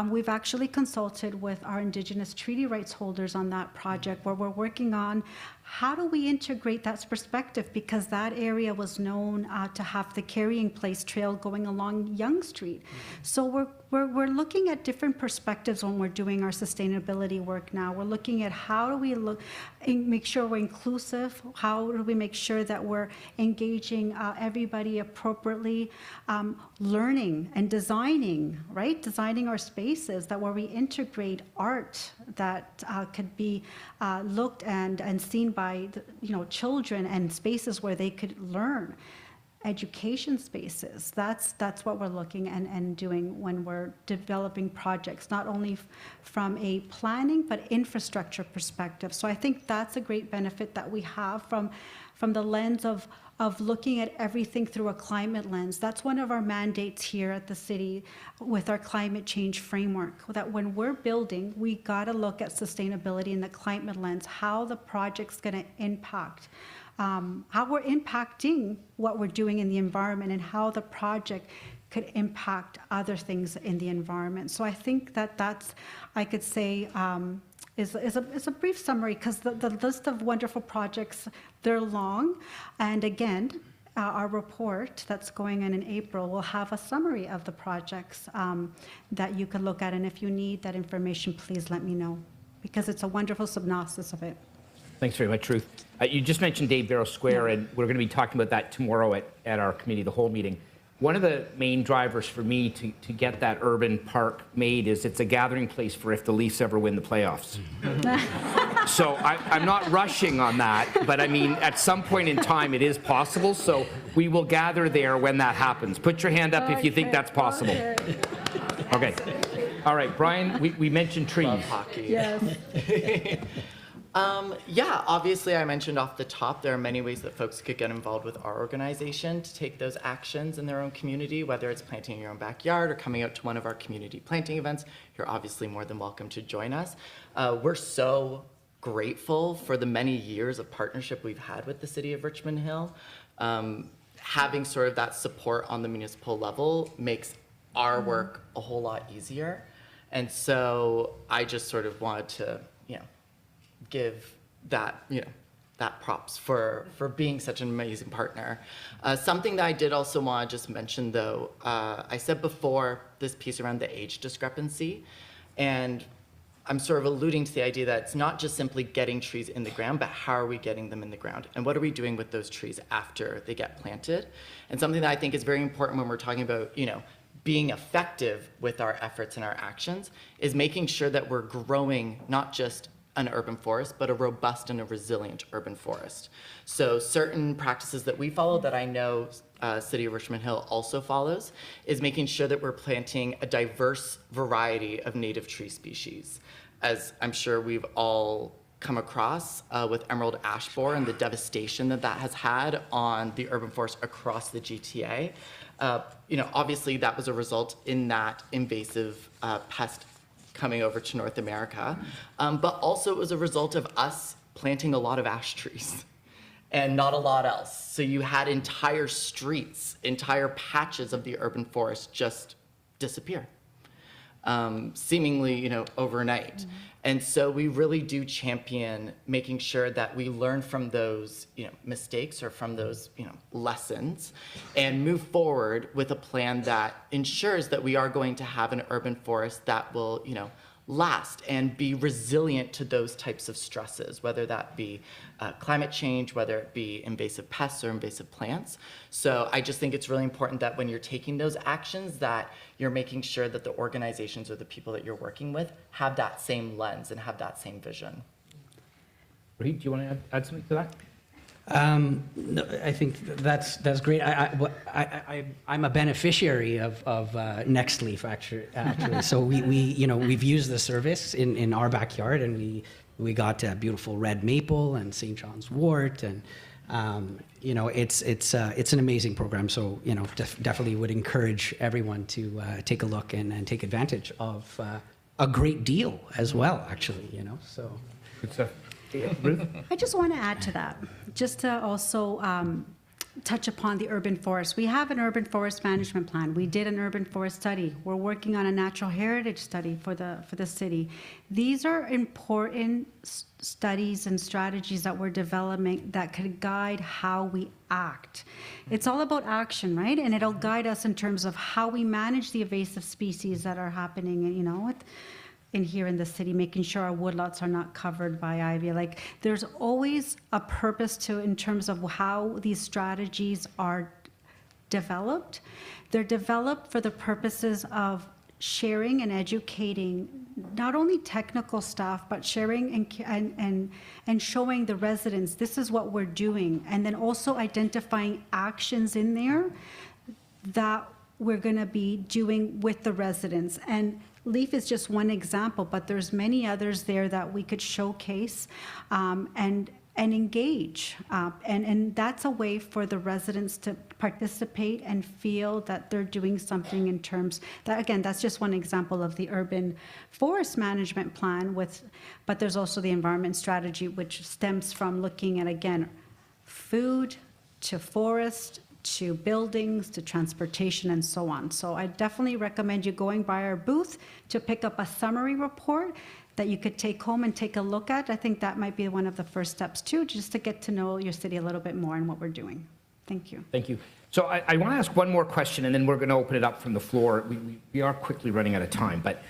C: We've actually consulted with our Indigenous treaty rights holders on that project, where we're working on how do we integrate that perspective, because that area was known to have the Carrying Place Trail going along Yonge Street. So we're looking at different perspectives when we're doing our sustainability work now. We're looking at how do we make sure we're inclusive, how do we make sure that we're engaging everybody appropriately, learning and designing, right? Designing our spaces that where we integrate art that could be looked and seen by children, and spaces where they could learn. Education spaces, that's what we're looking and doing when we're developing projects, not only from a planning but infrastructure perspective. So I think that's a great benefit that we have from the lens of looking at everything through a climate lens. That's one of our mandates here at the city with our climate change framework, that when we're building, we got to look at sustainability in the climate lens, how the project's going to impact, how we're impacting what we're doing in the environment, and how the project could impact other things in the environment. So I think that's, I could say, is a brief summary, because the list of wonderful projects, they're long. And again, our report that's going in April will have a summary of the projects that you can look at. And if you need that information, please let me know, because it's a wonderful synopsis of it.
A: Thanks very much, Ruth. You just mentioned Dave Barrow Square, and we're going to be talking about that tomorrow at our committee, the whole meeting. One of the main drivers for me to get that urban park made is it's a gathering place for if the Leafs ever win the playoffs. So I'm not rushing on that, but I mean, at some point in time, it is possible. So we will gather there when that happens. Put your hand up if you think that's possible. Okay. All right, Brian, we mentioned trees.
D: Love hockey.
C: Yes.
D: Yeah, obviously I mentioned off the top, there are many ways that folks could get involved with our organization to take those actions in their own community, whether it's planting in your own backyard or coming out to one of our community planting events. You're obviously more than welcome to join us. We're so grateful for the many years of partnership we've had with the city of Richmond Hill. Having sort of that support on the municipal level makes our work a whole lot easier. And so I just sort of wanted to, give that, that props for being such an amazing partner. Something that I did also want to just mention, though, I said before this piece around the age discrepancy, and I'm sort of alluding to the idea that it's not just simply getting trees in the ground, but how are we getting them in the ground? And what are we doing with those trees after they get planted? And something that I think is very important when we're talking about, being effective with our efforts and our actions is making sure that we're growing not just an urban forest, but a robust and a resilient urban forest. So certain practices that we follow that I know City of Richmond Hill also follows is making sure that we're planting a diverse variety of native tree species. As I'm sure we've all come across with emerald ash borer and the devastation that has had on the urban forest across the GTA. Obviously that was a result in that invasive pest coming over to North America, but also it was a result of us planting a lot of ash trees and not a lot else. So you had entire streets, entire patches of the urban forest just disappear, seemingly, overnight. And so we really do champion making sure that we learn from those, mistakes or from those, lessons, and move forward with a plan that ensures that we are going to have an urban forest that will, last and be resilient to those types of stresses, whether that be climate change, whether it be invasive pests or invasive plants. So I just think it's really important that when you're taking those actions, that you're making sure that the organizations or the people that you're working with have that same lens and have that same vision.
A: Rohit, do you want to add something to that?
B: No, I think that's great. I'm a beneficiary of Next Leaf actually. So we've used the service in our backyard, and we got beautiful red maple and St. John's wort, and it's an amazing program. So definitely would encourage everyone to take a look and take advantage of a great deal as well. Actually, so
A: good stuff. Ruth?
C: I just want to add to that, just to also touch upon the urban forest. We have an urban forest management plan. We did an urban forest study. We're working on a natural heritage study for the city. These are important studies and strategies that we're developing that could guide how we act. It's all about action, right? And it'll guide us in terms of how we manage the invasive species that are happening, in here in the city, making sure our woodlots are not covered by ivy. Like, there's always a purpose in terms of how these strategies are developed. They're developed for the purposes of sharing and educating not only technical staff, but sharing and showing the residents this is what we're doing, and then also identifying actions in there that we're going to be doing with the residents. And LEAF is just one example, but there's many others there that we could showcase and engage. And that's a way for the residents to participate and feel that they're doing something in terms that, again, that's just one example of the urban forest management plan but there's also the environment strategy, which stems from looking at, again, food to forest, to buildings, to transportation, and so on. So I definitely recommend you going by our booth to pick up a summary report that you could take home and take a look at. I think that might be one of the first steps too, just to get to know your city a little bit more and what we're doing. Thank you.
A: Thank you. So I want to ask one more question, and then we're going to open it up from the floor. We are quickly running out of time, but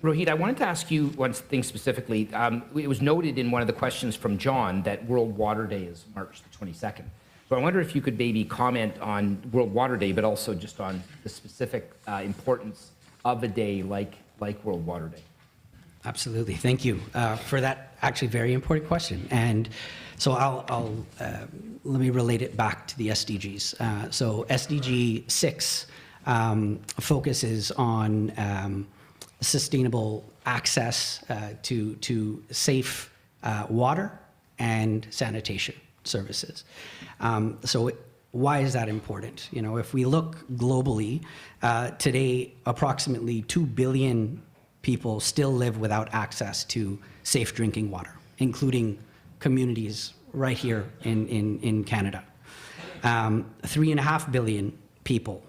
A: Rohit, I wanted to ask you one thing specifically. It was noted in one of the questions from John that World Water Day is March the 22nd. So I wonder if you could maybe comment on World Water Day, but also just on the specific importance of a day like World Water Day.
B: Absolutely. Thank you for that actually very important question. And so I'll let me relate it back to the SDGs. So SDG 6 focuses on sustainable access to safe water and sanitation services. Why is that important? If we look globally, today approximately 2 billion people still live without access to safe drinking water, including communities right here in Canada. 3.5 billion people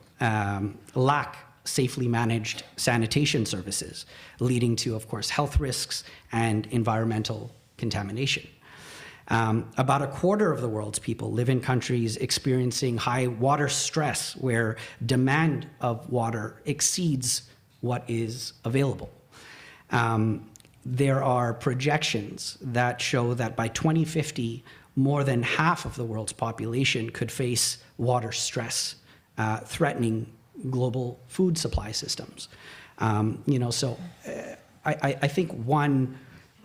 B: lack safely managed sanitation services, leading to, of course, health risks and environmental contamination. About a quarter of the world's people live in countries experiencing high water stress, where demand of water exceeds what is available. There are projections that show that by 2050, more than half of the world's population could face water stress, threatening global food supply systems. I think one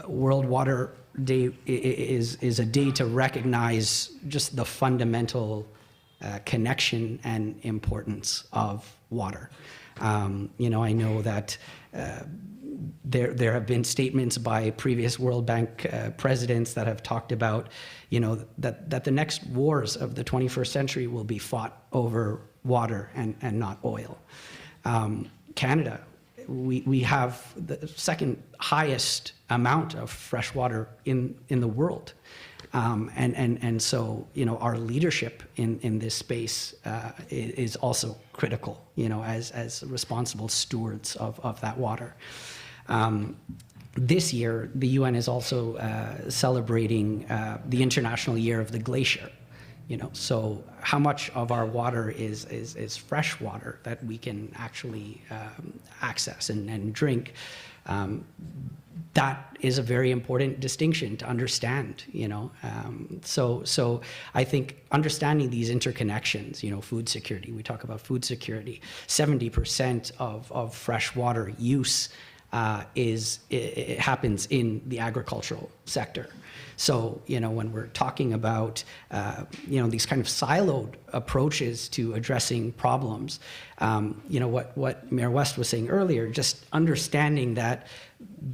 B: World Water Day is a day to recognize just the fundamental connection and importance of water. I know that there have been statements by previous World Bank presidents that have talked about, that the next wars of the 21st century will be fought over water and not oil. Canada, we have the second highest amount of fresh water in the world. And so, our leadership in this space is also critical, as responsible stewards of that water. This year, the UN is also celebrating the International Year of the Glacier. So how much of our water is fresh water that we can actually access and drink? That is a very important distinction to understand, So I think understanding these interconnections, food security, we talk about food security, 70% of fresh water use it happens in the agricultural sector. So, when we're talking about, these kind of siloed approaches to addressing problems, what Mayor West was saying earlier, just understanding that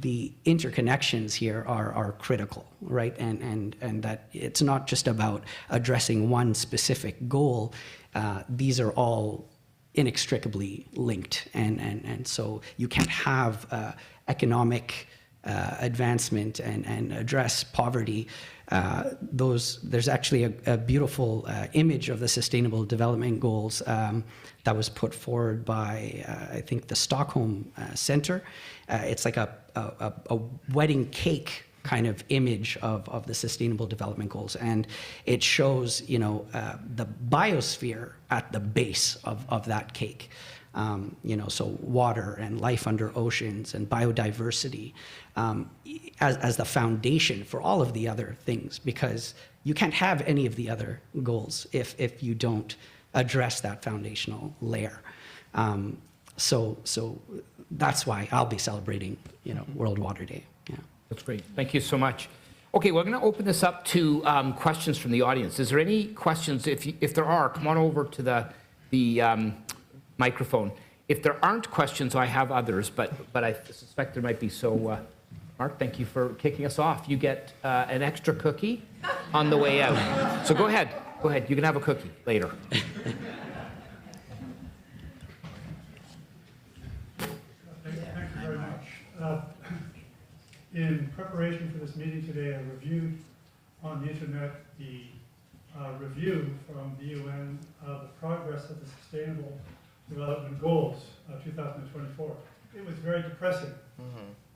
B: the interconnections here are critical, right? And that it's not just about addressing one specific goal. These are all inextricably linked. And so you can't have economic advancement and address poverty, there's actually a beautiful image of the Sustainable Development Goals that was put forward by, I think, the Stockholm Center. It's like a wedding cake kind of image of the Sustainable Development Goals, and it shows, the biosphere at the base of that cake. So water and life under oceans and biodiversity as the foundation for all of the other things, because you can't have any of the other goals if you don't address that foundational layer. So that's why I'll be celebrating, World Water Day. Yeah.
A: That's great. Thank you so much. Okay, we're going to open this up to questions from the audience. Is there any questions? If there are, come on over to the microphone. If there aren't questions, I have others, but I suspect there might be. So, Mark, thank you for kicking us off. You get an extra cookie on the way out. So go ahead. Go ahead. You can have a cookie later.
E: Thank you very much. In preparation for this meeting today, I reviewed on the internet the review from the UN of the progress of the Sustainable Development Goals 2024. It was very depressing.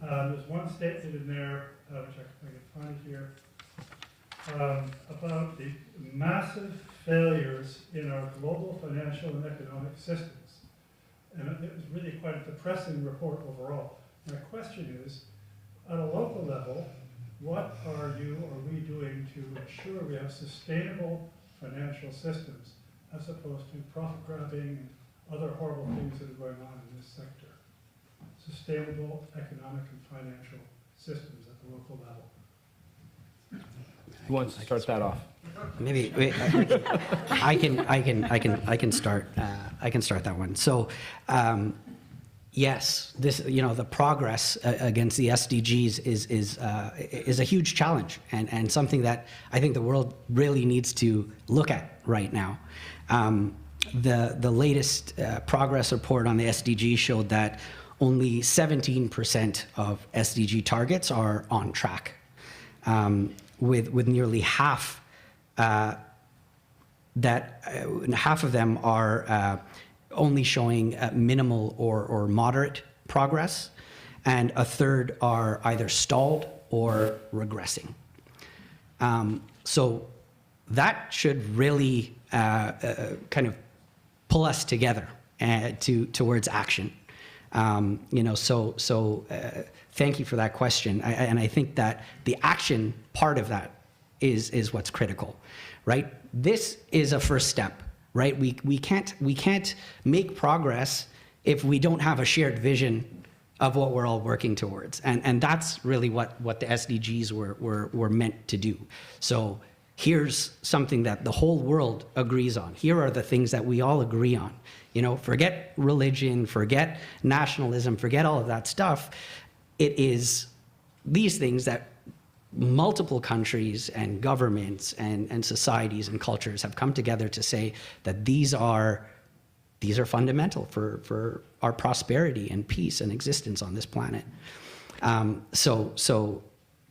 E: There's one statement in there, which I can find here, about the massive failures in our global financial and economic systems. And it was really quite a depressing report overall. My question is, at a local level, what are you or we doing to ensure we have sustainable financial systems as opposed to profit grabbing and other horrible things that are going on in this sector? Sustainable economic and financial systems at the local level.
A: Who wants to start that off?
B: Maybe I can start. I can start that one. So, yes, this the progress against the SDGs is a huge challenge and something that I think the world really needs to look at right now. The latest progress report on the SDGs showed that only 17% of SDG targets are on track, with nearly half half of them are only showing minimal or moderate progress, and a third are either stalled or regressing. So that should really kind of pull us together towards action. Thank you for that question. And I think that the action part of that is what's critical, right? This is a first step, right? We can't make progress if we don't have a shared vision of what we're all working towards. And that's really what the SDGs were meant to do. So here's something that the whole world agrees on. Here are the things that we all agree on. Forget religion, forget nationalism, forget all of that stuff. It is these things that multiple countries and governments and societies and cultures have come together to say that these are fundamental for our prosperity and peace and existence on this planet. So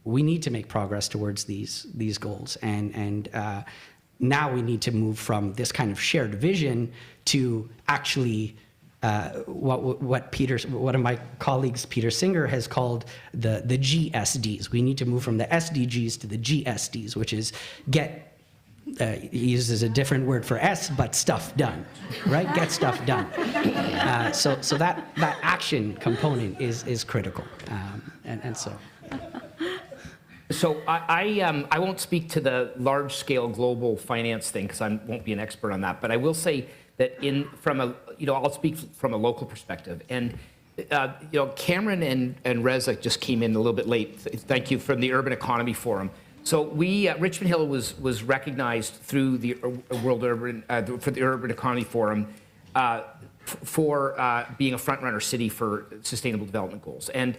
B: we need to make progress towards these goals, and now we need to move from this kind of shared vision to actually what one of my colleagues, Peter Singer, has called the GSDs. We need to move from the SDGs to the GSDs, which is he uses a different word for S, but stuff done, right? Get stuff done. So that action component is critical, and so.
A: So I won't speak to the large-scale global finance thing because I won't be an expert on that. But I will say that I'll speak from a local perspective. And Cameron and Reza just came in a little bit late. Thank you, from the Urban Economy Forum. So Richmond Hill was recognized through the for the Urban Economy Forum for being a front-runner city for Sustainable Development Goals. And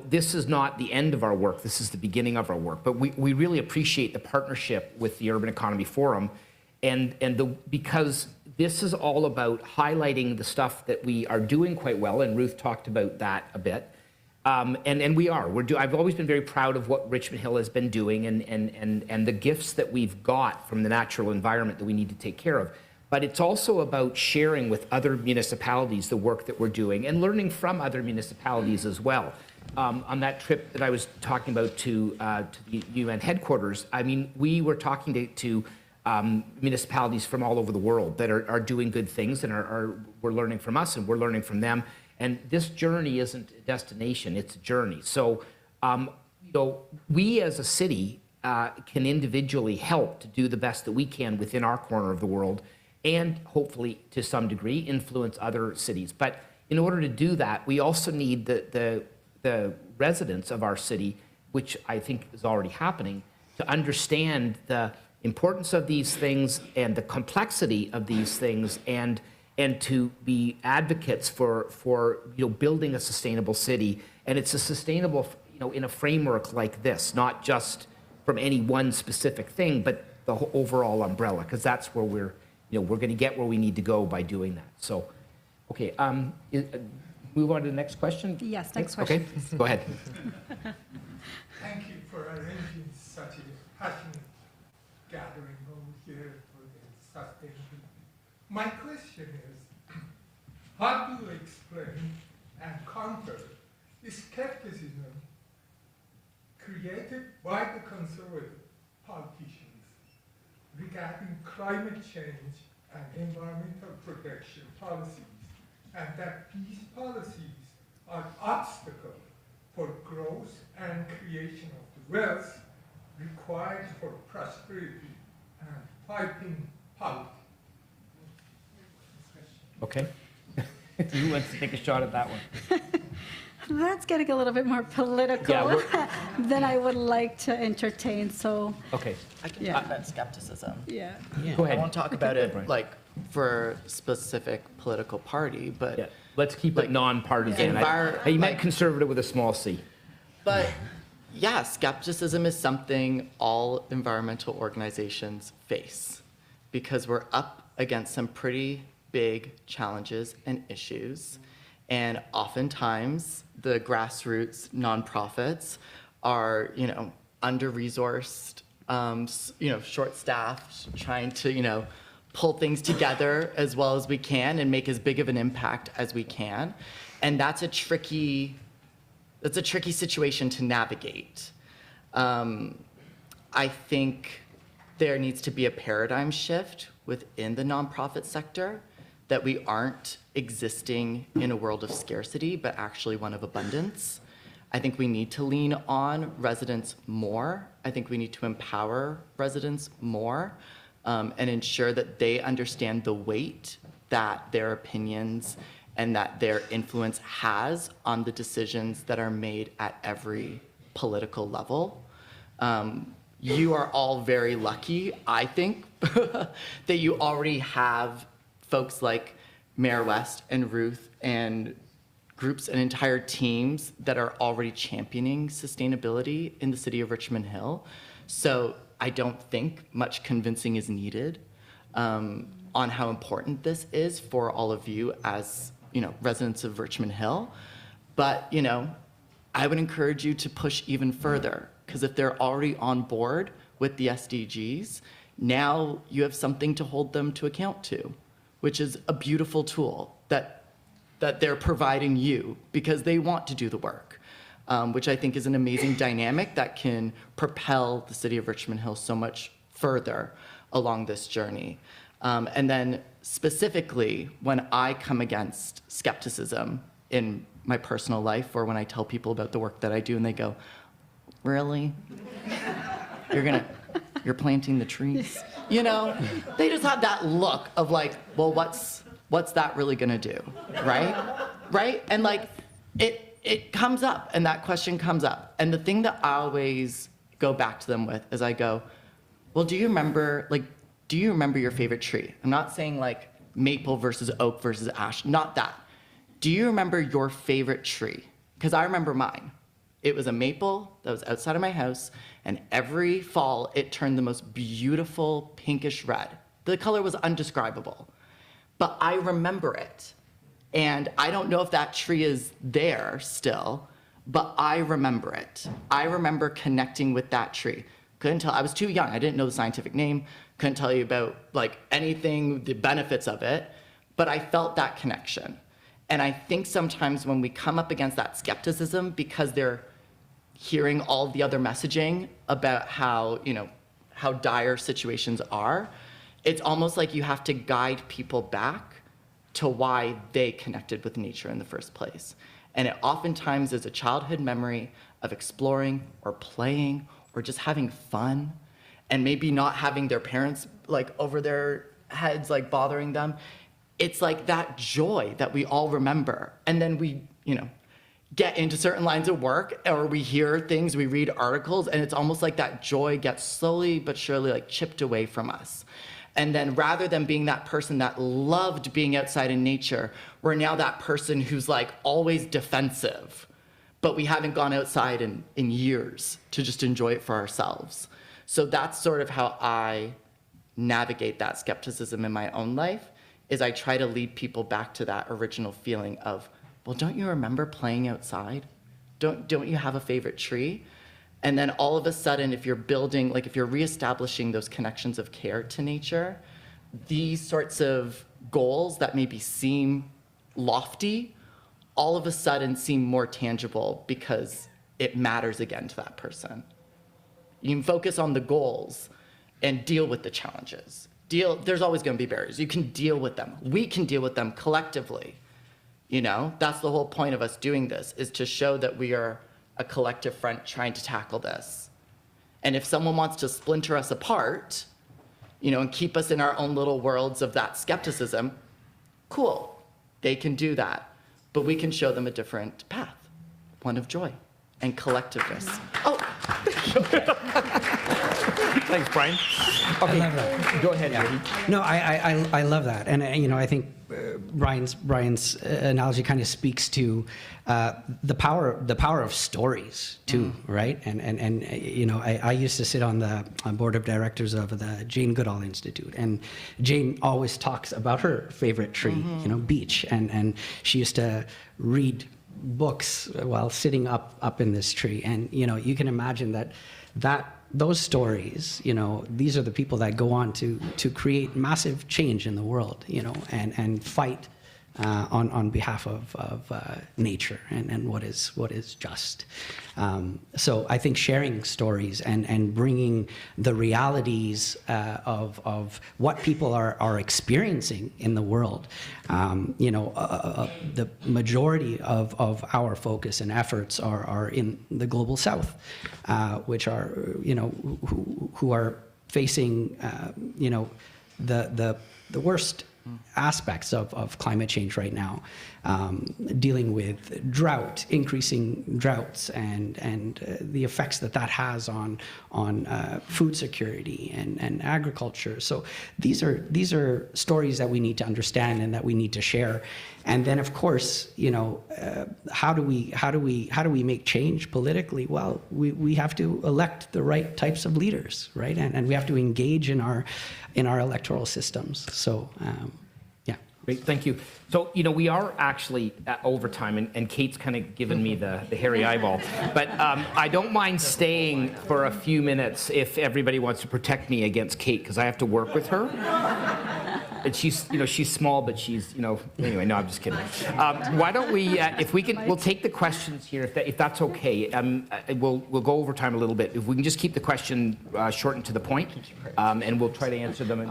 A: this is not the end of our work. This is the beginning of our work. But we really appreciate the partnership with the Urban Economy Forum, because this is all about highlighting the stuff that we are doing quite well, and Ruth talked about that a bit, And we are. I've always been very proud of what Richmond Hill has been doing and the gifts that we've got from the natural environment that we need to take care of. But it's also about sharing with other municipalities the work that we're doing and learning from other municipalities as well. On that trip that I was talking about to the UN headquarters, I mean, we were talking to municipalities from all over the world that are doing good things and we're learning from us and we're learning from them. And this journey isn't a destination, it's a journey. So, we as a city can individually help to do the best that we can within our corner of the world and hopefully to some degree influence other cities. But in order to do that, we also need the residents of our city, which I think is already happening, to understand the importance of these things and the complexity of these things and to be advocates for building a sustainable city. And it's a sustainable, in a framework like this, not just from any one specific thing, but the whole overall umbrella, because that's where we're going to get where we need to go by doing that. So, okay, move on to the next question?
C: Yes, next question.
A: Okay, go ahead.
F: Thank you for arranging such a passionate gathering over here for the sustainability. My question is, how do you explain and counter the skepticism created by the conservative politicians regarding climate change and environmental protection policies, and that these policies are obstacles for growth and creation of the wealth required for prosperity and fighting poverty?
A: Okay. Who wants to take a shot at that one?
C: That's getting a little bit more political than I would like to entertain, so,
A: Okay,
D: I can
C: Yeah.
D: talk about skepticism.
C: yeah.
A: go
D: I
A: ahead.
D: won't talk about it
A: Brian.
D: like for specific political party, but
A: Yeah, let's keep
D: like,
A: it nonpartisan. You meant
D: like-
A: conservative with a small c.
D: But yeah, skepticism is something all environmental organizations face because we're up against some pretty big challenges and issues. And oftentimes the grassroots nonprofits are, under-resourced, short-staffed, trying to, pull things together as well as we can and make as big of an impact as we can. And that's a tricky situation to navigate. I think there needs to be a paradigm shift within the nonprofit sector that we aren't existing in a world of scarcity, but actually one of abundance. I think we need to lean on residents more. I think we need to empower residents more and ensure that they understand the weight that their opinions and that their influence has on the decisions that are made at every political level. You are all very lucky, I think, that you already have folks like Mayor West and Ruth and groups and entire teams that are already championing sustainability in the city of Richmond Hill. So I don't think much convincing is needed on how important this is for all of you as residents of Richmond Hill. But I would encourage you to push even further, because if they're already on board with the SDGs, now you have something to hold them to account to, which is a beautiful tool that they're providing you because they want to do the work, which I think is an amazing dynamic that can propel the city of Richmond Hill so much further along this journey. And then specifically, when I come against skepticism in my personal life or when I tell people about the work that I do and they go, really? You're planting the trees? They just have that look of like, well, what's that really gonna do, right? Right? And like, it comes up and that question comes up. And the thing that I always go back to them with is I go, well, do you remember your favorite tree? I'm not saying like maple versus oak versus ash, not that. Do you remember your favorite tree? Because I remember mine. It was a maple that was outside of my house, and every fall it turned the most beautiful pinkish red. The color was undescribable, but I remember it. And I don't know if that tree is there still, but I remember it. I remember connecting with that tree. Couldn't tell, I was too young, I didn't know the scientific name, couldn't tell you about like anything, the benefits of it, but I felt that connection. And I think sometimes when we come up against that skepticism because they're hearing all the other messaging about how, how dire situations are, it's almost like you have to guide people back to why they connected with nature in the first place. And it oftentimes is a childhood memory of exploring or playing or just having fun and maybe not having their parents like over their heads like bothering them. It's like that joy that we all remember. And then we, get into certain lines of work or we hear things, we read articles, and it's almost like that joy gets slowly but surely like chipped away from us. And then rather than being that person that loved being outside in nature, we're now that person who's like always defensive, but we haven't gone outside in years to just enjoy it for ourselves. So that's sort of how I navigate that skepticism in my own life, is I try to lead people back to that original feeling of, well, don't you remember playing outside? Don't you have a favorite tree? And then all of a sudden, if you're building, like if you're reestablishing those connections of care to nature, these sorts of goals that maybe seem lofty, all of a sudden seem more tangible because it matters again to that person. You can focus on the goals and deal with the challenges. There's always gonna be barriers. You can deal with them. We can deal with them collectively. That's the whole point of us doing this, is to show that we are a collective front trying to tackle this. And if someone wants to splinter us apart, and keep us in our own little worlds of that skepticism, cool, they can do that. But we can show them a different path, one of joy and collectiveness. Oh,
A: Thanks, Brian. Okay, go ahead, Rudy.
B: No, I love that, and I think Brian's analogy kind of speaks to the power of stories too, right? And I used to sit on the board of directors of the Jane Goodall Institute, and Jane always talks about her favorite tree, beech, and she used to read books while sitting up in this tree, and you can imagine that those stories, these are the people that go on to create massive change in the world, and fight on behalf of nature and what is just. So I think sharing stories and bringing the realities of what people are experiencing in the world. The majority of our focus and efforts are in the global south, which are, who are facing, the worst aspects of climate change right now, dealing with drought, increasing droughts, and the effects that has on food security and agriculture. So these are stories that we need to understand and that we need to share. And then, of course, how do we make change politically? Well, we have to elect the right types of leaders, right? And we have to engage in our electoral systems. So, yeah.
A: Great, thank you. So, we are actually over time, and Kate's kind of given me the hairy eyeball. But I don't mind staying for a few minutes if everybody wants to protect me against Kate, because I have to work with her. And she's small, but she's, anyway, no, I'm just kidding. Why don't we, if we can, we'll take the questions here, if that's okay. We'll go over time a little bit. If we can just keep the question short and to the point, and we'll try to answer them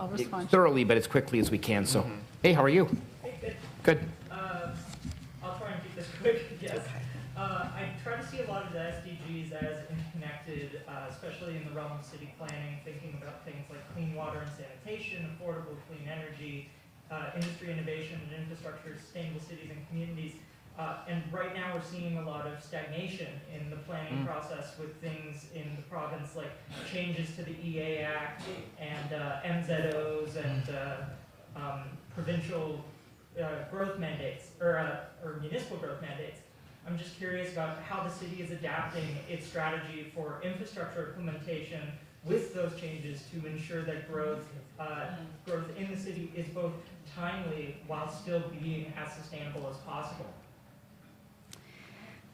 A: thoroughly, but as quickly as we can. So, hey, how are you?
G: Hey,
A: good.
G: I'll try and keep this quick, yes. I try to see a lot of the SDGs as interconnected, especially in the realm of city planning, thinking about things like clean water and sanitation, affordable clean energy, industry innovation and infrastructure, sustainable cities and communities. And right now we're seeing a lot of stagnation in the planning process with things in the province like changes to the EA Act and MZOs and provincial growth mandates or municipal growth mandates. I'm just curious about how the city is adapting its strategy for infrastructure implementation with those changes to ensure that growth in the city is both timely while still being as sustainable as possible.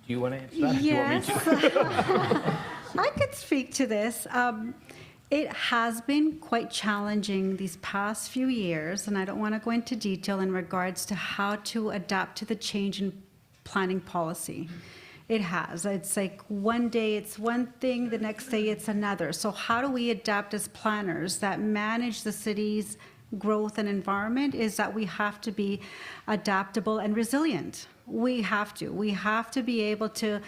A: Do you want to answer that? Do you want me
C: Yes,
A: to?
C: I could speak to this. It has been quite challenging these past few years, and I don't want to go into detail in regards to how to adapt to the change in planning policy. It has. It's like one day it's one thing, the next day it's another. So how do we adapt as planners that manage the city's growth and environment is that we have to be adaptable and resilient. We have to. We have to be able to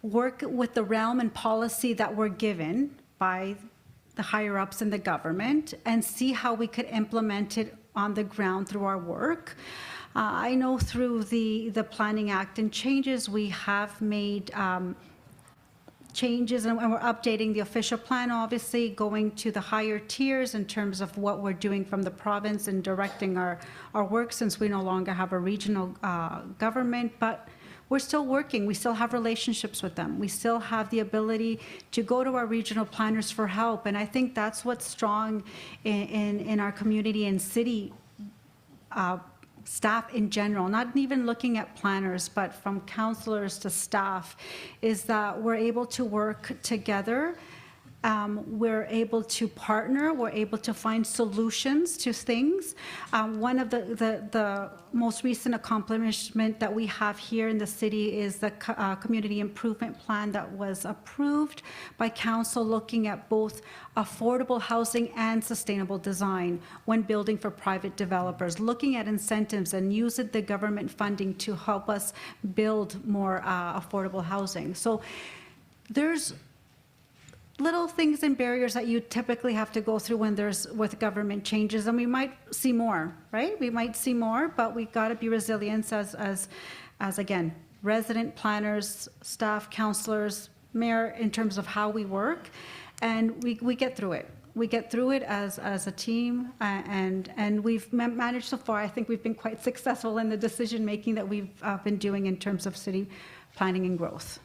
C: work with the realm and policy that we're given by the higher ups in the government and see how we could implement it on the ground through our work. I know through the Planning Act and changes, we have made changes and we're updating the official plan, obviously, going to the higher tiers in terms of what we're doing from the province and directing our work since we no longer have a regional government. But we're still working. We still have relationships with them. We still have the ability to go to our regional planners for help. And I think that's what's strong in our community and city staff in general, not even looking at planners, but from councillors to staff, is that we're able to work together. We're able to partner, we're able to find solutions to things. One of the most recent accomplishment that we have here in the city is the community improvement plan that was approved by council, looking at both affordable housing and sustainable design when building for private developers, looking at incentives and using the government funding to help us build more affordable housing. So there's little things and barriers that you typically have to go through when there's with government changes, and we might see more, right? We might see more, but we got to be resilient as again, resident planners, staff, councillors, mayor, in terms of how we work, and we get through it. We get through it as a team, and we've managed so far. I think we've been quite successful in the decision making that we've been doing in terms of city planning and growth.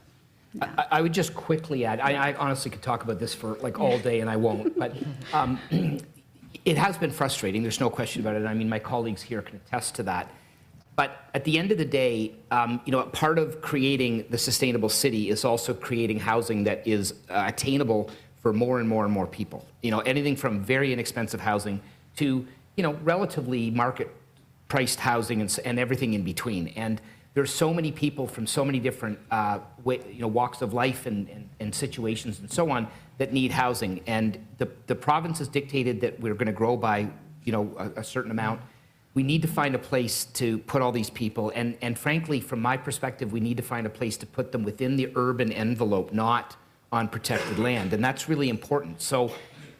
C: Yeah.
A: I would just quickly add, I honestly could talk about this for like all day and I won't, but it has been frustrating. There's no question about it. I mean, my colleagues here can attest to that. But at the end of the day, part of creating the sustainable city is also creating housing that is attainable for more and more and more people. Anything from very inexpensive housing to, relatively market priced housing and everything in between. And there's so many people from so many different walks of life and situations and so on that need housing. And the province has dictated that we're going to grow by a certain amount. We need to find a place to put all these people. And frankly, from my perspective, we need to find a place to put them within the urban envelope, not on protected land. And that's really important. So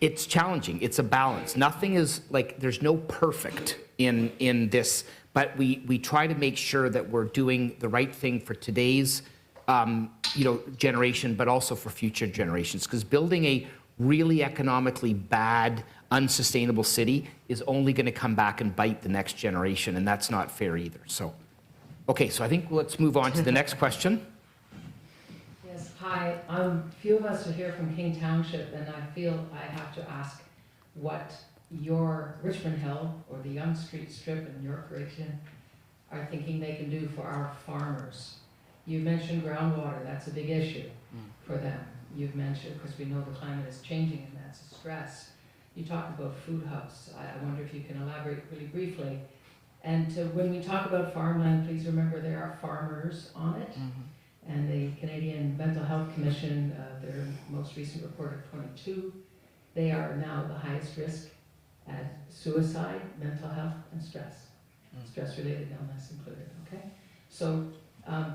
A: it's challenging. It's a balance. Nothing is like, there's no perfect in this. But we try to make sure that we're doing the right thing for today's, generation, but also for future generations. Because building a really economically bad, unsustainable city is only going to come back and bite the next generation, and that's not fair either. So, okay, so I think let's move on to the next question.
H: Yes, hi. A few of us are here from King Township, and I feel I have to ask what your Richmond Hill or the Yonge Street Strip in York Region are thinking they can do for our farmers. You mentioned groundwater, that's a big issue for them. You've mentioned, because we know the climate is changing and that's a stress. You talked about food hubs. I wonder if you can elaborate really briefly. And when we talk about farmland, please remember there are farmers on it. And the Canadian Mental Health Commission, their most recent report of 22, they are now the highest risk at suicide, mental health, and stress. Stress-related illness included, okay? So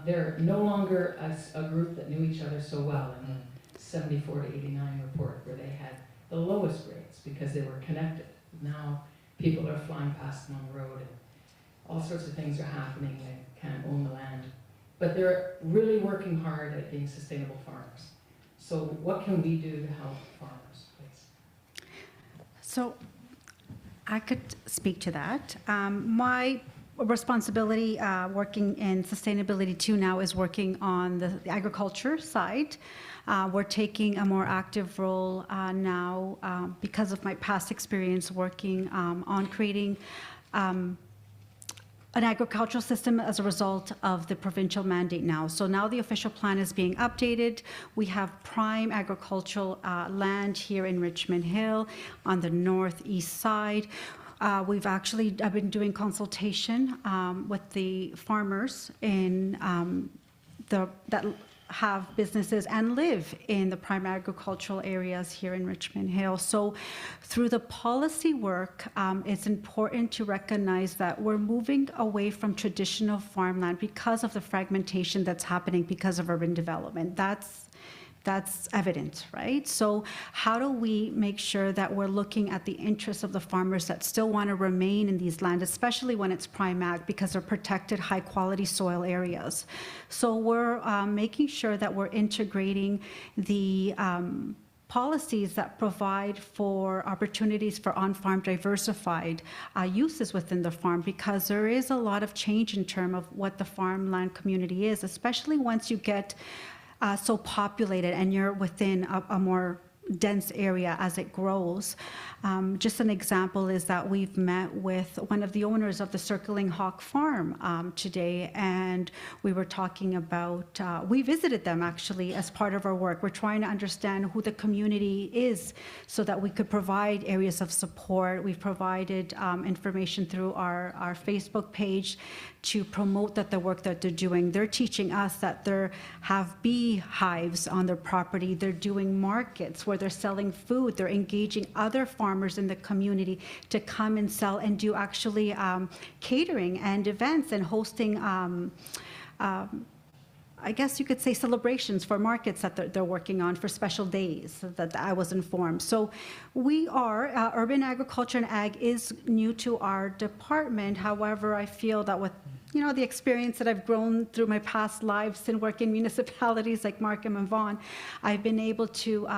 H: they're no longer a group that knew each other so well in the 74 to 89 report where they had the lowest rates because they were connected. Now people are flying past them on the road and all sorts of things are happening. They can't own the land. But they're really working hard at being sustainable farmers. So what can we do to help farmers, please?
C: So I could speak to that. My responsibility working in sustainability too now is working on the agriculture side. We're taking a more active role now because of my past experience working on creating an agricultural system as a result of the provincial mandate now. So now the official plan is being updated. We have prime agricultural land here in Richmond Hill on the northeast side. I've been doing consultation with the farmers in that have businesses and live in the prime agricultural areas here in Richmond Hill. So through the policy work, it's important to recognize that we're moving away from traditional farmland because of the fragmentation that's happening because of urban development. That's evident, right? So how do we make sure that we're looking at the interests of the farmers that still want to remain in these lands, especially when it's prime ag, because they're protected high quality soil areas. So we're making sure that we're integrating the policies that provide for opportunities for on-farm diversified uses within the farm, because there is a lot of change in terms of what the farmland community is, especially once you get so populated and you're within a more dense area as it grows. Just an example is that we've met with one of the owners of the Circling Hawk Farm today, and we were talking about, we visited them actually as part of our work. We're trying to understand who the community is so that we could provide areas of support. We've provided information through our Facebook page to promote that the work that they're doing. They're teaching us that they have bee hives on their property. They're doing markets where they're selling food. They're engaging other farmers in the community to come and sell and do actually catering and events and hosting I guess you could say celebrations for markets that they're working on for special days that I was informed. So we are, urban agriculture and ag is new to our department. However, I feel that with the experience that I've grown through my past lives and work in municipalities like Markham and Vaughan, I've been able to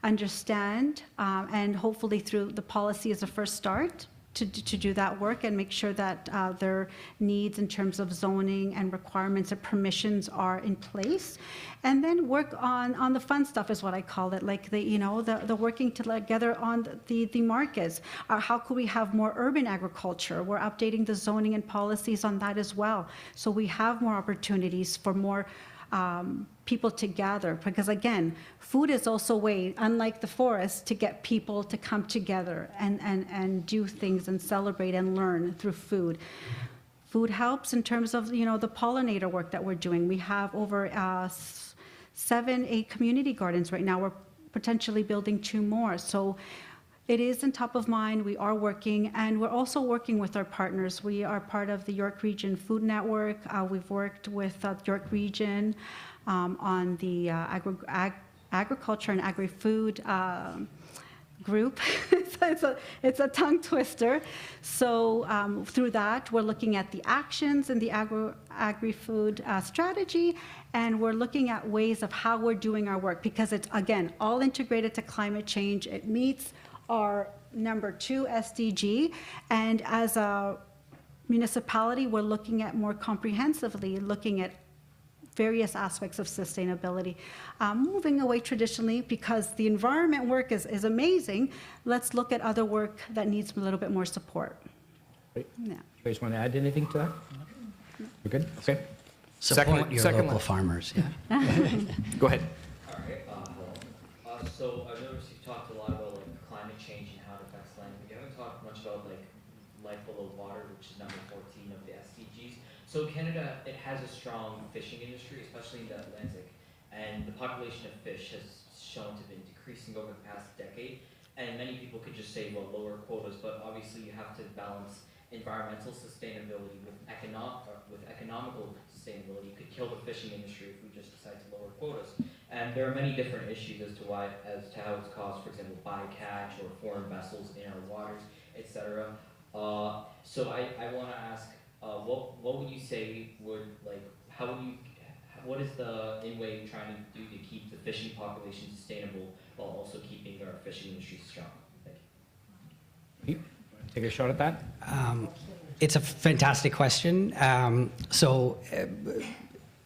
C: understand and hopefully through the policy as a first start to do that work and make sure that their needs in terms of zoning and requirements and permissions are in place. And then work on the fun stuff is what I call it, like the working together on the markets. How could we have more urban agriculture? We're updating the zoning and policies on that as well. So we have more opportunities for more people to gather, because again, food is also a way, unlike the forest, to get people to come together and do things and celebrate and learn through food. Food helps in terms of the pollinator work that we're doing. We have over 7-8 community gardens right now. We're potentially building 2 more. So it is in top of mind. We are working, and we're also working with our partners. We are part of the York Region Food Network. We've worked with York Region on the agriculture and agri-food group. It's a tongue twister. So through that, we're looking at the actions in the agri-food strategy, and we're looking at ways of how we're doing our work, because it's, again, all integrated to climate change. It meets our number 2 SDG, and as a municipality, we're looking at more comprehensively, looking at various aspects of sustainability. Moving away traditionally, because the environment work is amazing, let's look at other work that needs a little bit more support.
A: Great.
C: Yeah.
A: You guys want to add anything to that? You're good? Okay.
B: Support your
A: second
B: local
A: one.
B: farmers, yeah.
A: Go ahead.
I: All right. So I've noticed you've talked a lot about like climate change and how it affects land, but you haven't talked much about like life below water, which is number 14 of the SDGs. So Canada, it has a strong fishing industry, especially in the Atlantic, and the population of fish has shown to have been decreasing over the past decade. And many people could just say, well, lower quotas, but obviously you have to balance environmental sustainability with economical sustainability. You could kill the fishing industry if we just decide to lower quotas. And there are many different issues as to how it's caused, for example, bycatch or foreign vessels in our waters, etc. So I want to ask, what would you say would what is the INWEH trying to do to keep the fishing population sustainable while also keeping our fishing industry strong? Thank you.
A: Take a shot at that.
B: It's a fantastic question.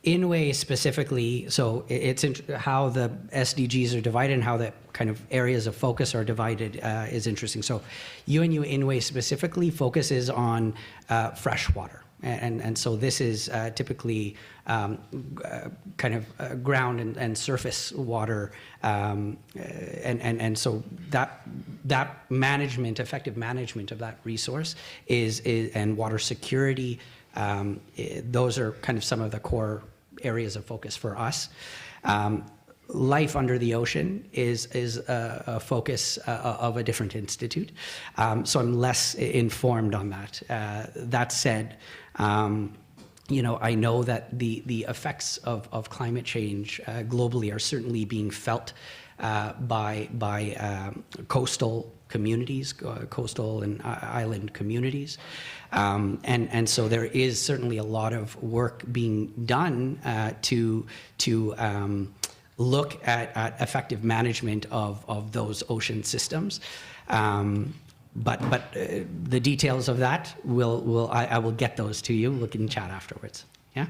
B: INWEH specifically, so it's how the SDGs are divided and how the kind of areas of focus are divided is interesting. So UNU-INWEH specifically focuses on fresh water. And so this is typically kind of ground and surface water. And so that management, effective management of that resource and water security, those are kind of some of the core areas of focus for us. Life under the ocean is a focus of a different institute, so I'm less informed on that. That said, I know that the effects of climate change globally are certainly being felt by coastal communities, coastal and island communities. And so there is certainly a lot of work being done to look at effective management of those ocean systems. But the details of that, I will get those to you. We can chat afterwards. Yeah?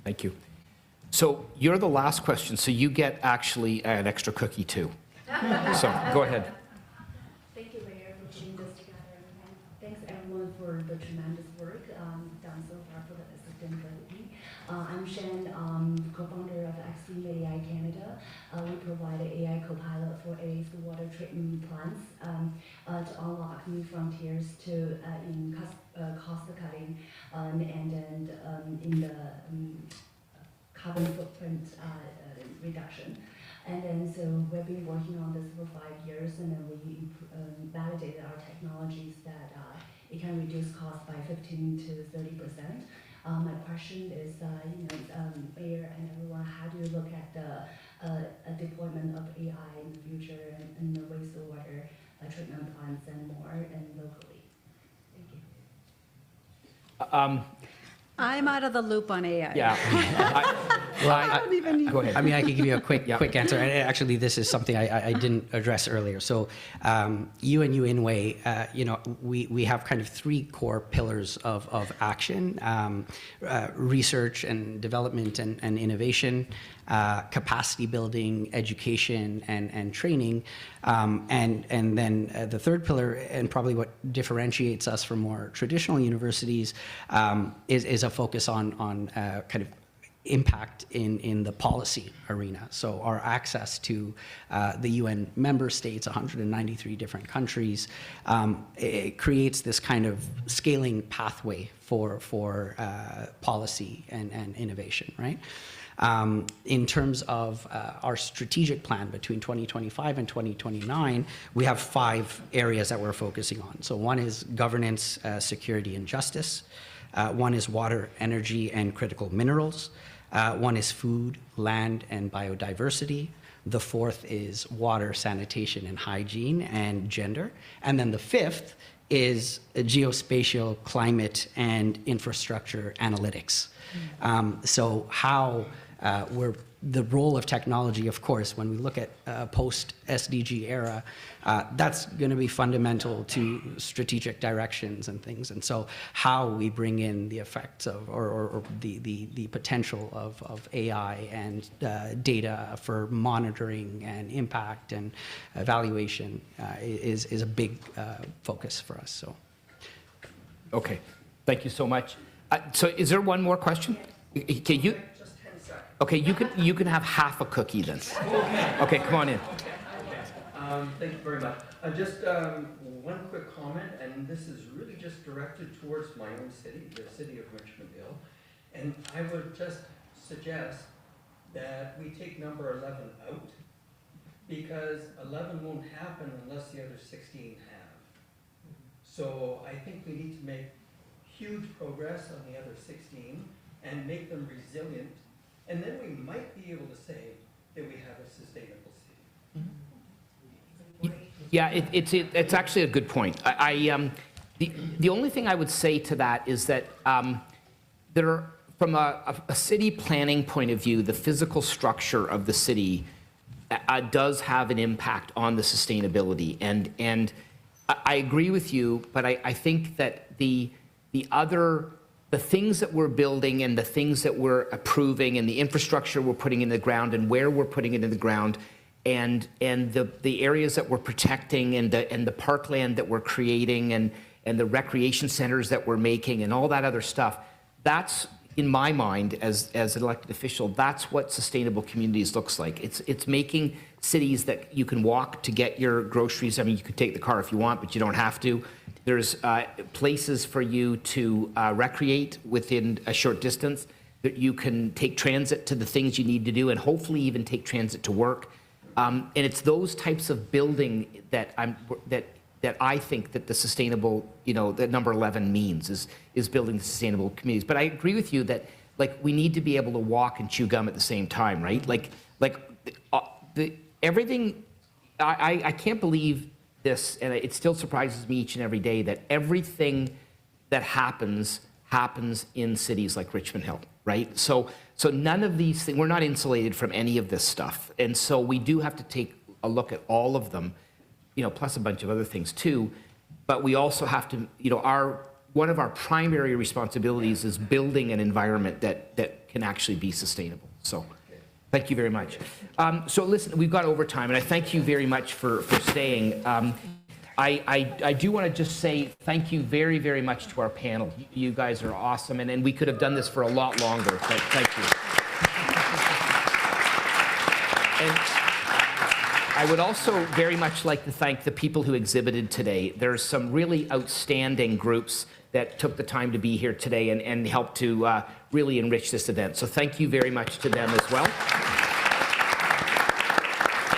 A: Thank you. So you're the last question, so you get actually an extra cookie too. So go ahead.
J: Thank you, Mayor, for putting this together. And thanks, everyone, for the tremendous work done so far for the sustainability. I'm Shan, co-founder of Extreme AI Canada. We provide an AI co-pilot for AA's water treatment plants to unlock new frontiers in cost cutting and then in the carbon footprint reduction. And then so we've been working on this for 5 years, and then we validated our technologies that it can reduce costs by 15 to 30%. My question is, Mayor and everyone, how do you look at the deployment of AI in the future and the wastewater treatment plants and more, and locally? Thank you.
C: I'm out of the loop on AI.
A: Yeah.
C: I don't even need.
A: Go ahead.
B: I mean, I can give you a quick answer. And actually, this is something I didn't address earlier. So, UNU-INWEH, we have kind of 3 core pillars of action: research and development and innovation, capacity building, education and training, and then the third pillar, and probably what differentiates us from more traditional universities, is a focus on kind of impact in the policy arena. So our access to the UN member states, 193 different countries, it creates this kind of scaling pathway for policy and innovation, right? In terms of our strategic plan between 2025 and 2029, we have 5 areas that we're focusing on. So one is governance, security, and justice. One is water, energy, and critical minerals. One is food, land, and biodiversity. The 4th is water, sanitation, and hygiene, and gender. And then the 5th is geospatial, climate, and infrastructure analytics. So how the role of technology, of course, when we look at post-SDG era, that's going to be fundamental to strategic directions and things. And so how we bring in the effects of, or the potential of AI and data for monitoring and impact and evaluation is a big focus for us. So.
A: Okay, thank you so much. So is there one more question? Okay, Okay, you can have half a cookie then. Okay, come on in.
K: Thank you very much. Just one quick comment, and this is really just directed towards my own city, the city of Richmond Hill. And I would just suggest that we take number 11 out, because 11 won't happen unless the other 16 have. So I think we need to make huge progress on the other 16 and make them resilient. And then we might be able to say that we have a sustainable city.
A: Yeah, it's actually a good point. The only thing I would say to that is that from a city planning point of view, the physical structure of the city does have an impact on the sustainability. And I agree with you, but I think that the things that we're building and the things that we're approving and the infrastructure we're putting in the ground and where we're putting it in the ground and the areas that we're protecting and the parkland that we're creating and the recreation centers that we're making and all that other stuff, that's in my mind, as an elected official, that's what sustainable communities looks like. It's making cities that you can walk to get your groceries. I mean, you could take the car if you want, but you don't have to. There's places for you to recreate within a short distance, that you can take transit to the things you need to do, and hopefully even take transit to work. And it's those types of building that I think that the sustainable, that number 11 means, is building sustainable communities. But I agree with you that, like, we need to be able to walk and chew gum at the same time, right? Everything, I can't believe this, and it still surprises me each and every day, that everything that happens in cities like Richmond Hill, right? So none of these things, we're not insulated from any of this stuff. And so we do have to take a look at all of them, plus a bunch of other things too. But we also have to, one of our primary responsibilities is building an environment that can actually be sustainable. So thank you very much. So listen, we've got overtime, and I thank you very much for staying. I do want to just say thank you very, very much to our panel. You guys are awesome, and we could have done this for a lot longer, but thank you. And I would also very much like to thank the people who exhibited today. There's some really outstanding groups that took the time to be here today and helped to really enrich this event. So thank you very much to them as well.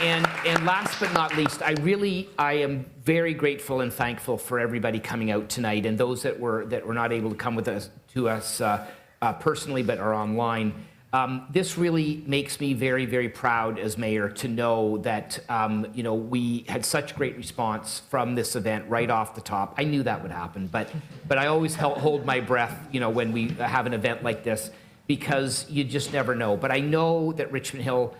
A: And last but not least, I am very grateful and thankful for everybody coming out tonight, and those that were not able to come with us personally but are online. This really makes me very, very proud as mayor to know that we had such great response from this event right off the top. I knew that would happen, but I always hold my breath, when we have an event like this, because you just never know. But I know that Richmond Hill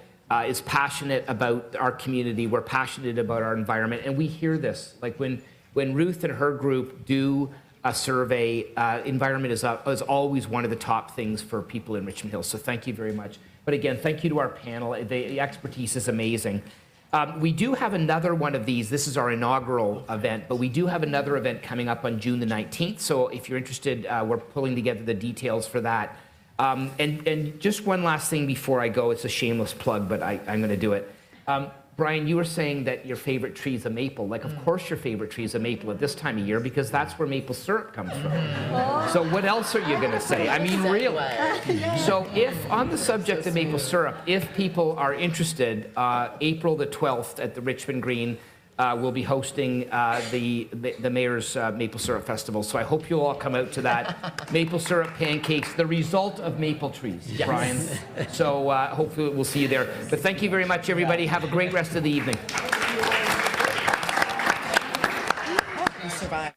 A: is passionate about our community. We're passionate about our environment, and we hear this. Like when Ruth and her group do a survey, environment is always one of the top things for people in Richmond Hill. So thank you very much. But again, thank you to our panel. The expertise is amazing. We do have another one of these. This is our inaugural event, but we do have another event coming up on June the 19th. So if you're interested, we're pulling together the details for that. And just one last thing before I go. It's a shameless plug, but I'm going to do it. Brian, you were saying that your favorite tree is a maple. Like, of course your favorite tree is a maple at this time of year, because that's where maple syrup comes from. So what else are you going to say? I mean, really. So if, on the subject of maple syrup, if people are interested, April the 12th at the Richmond Green, we'll be hosting the Mayor's Maple Syrup Festival. So I hope you'll all come out to that. Maple syrup pancakes, the result of maple trees, yes. Brian. So hopefully we'll see you there. But thank you very much, everybody. Have a great rest of the evening.
D: You survived.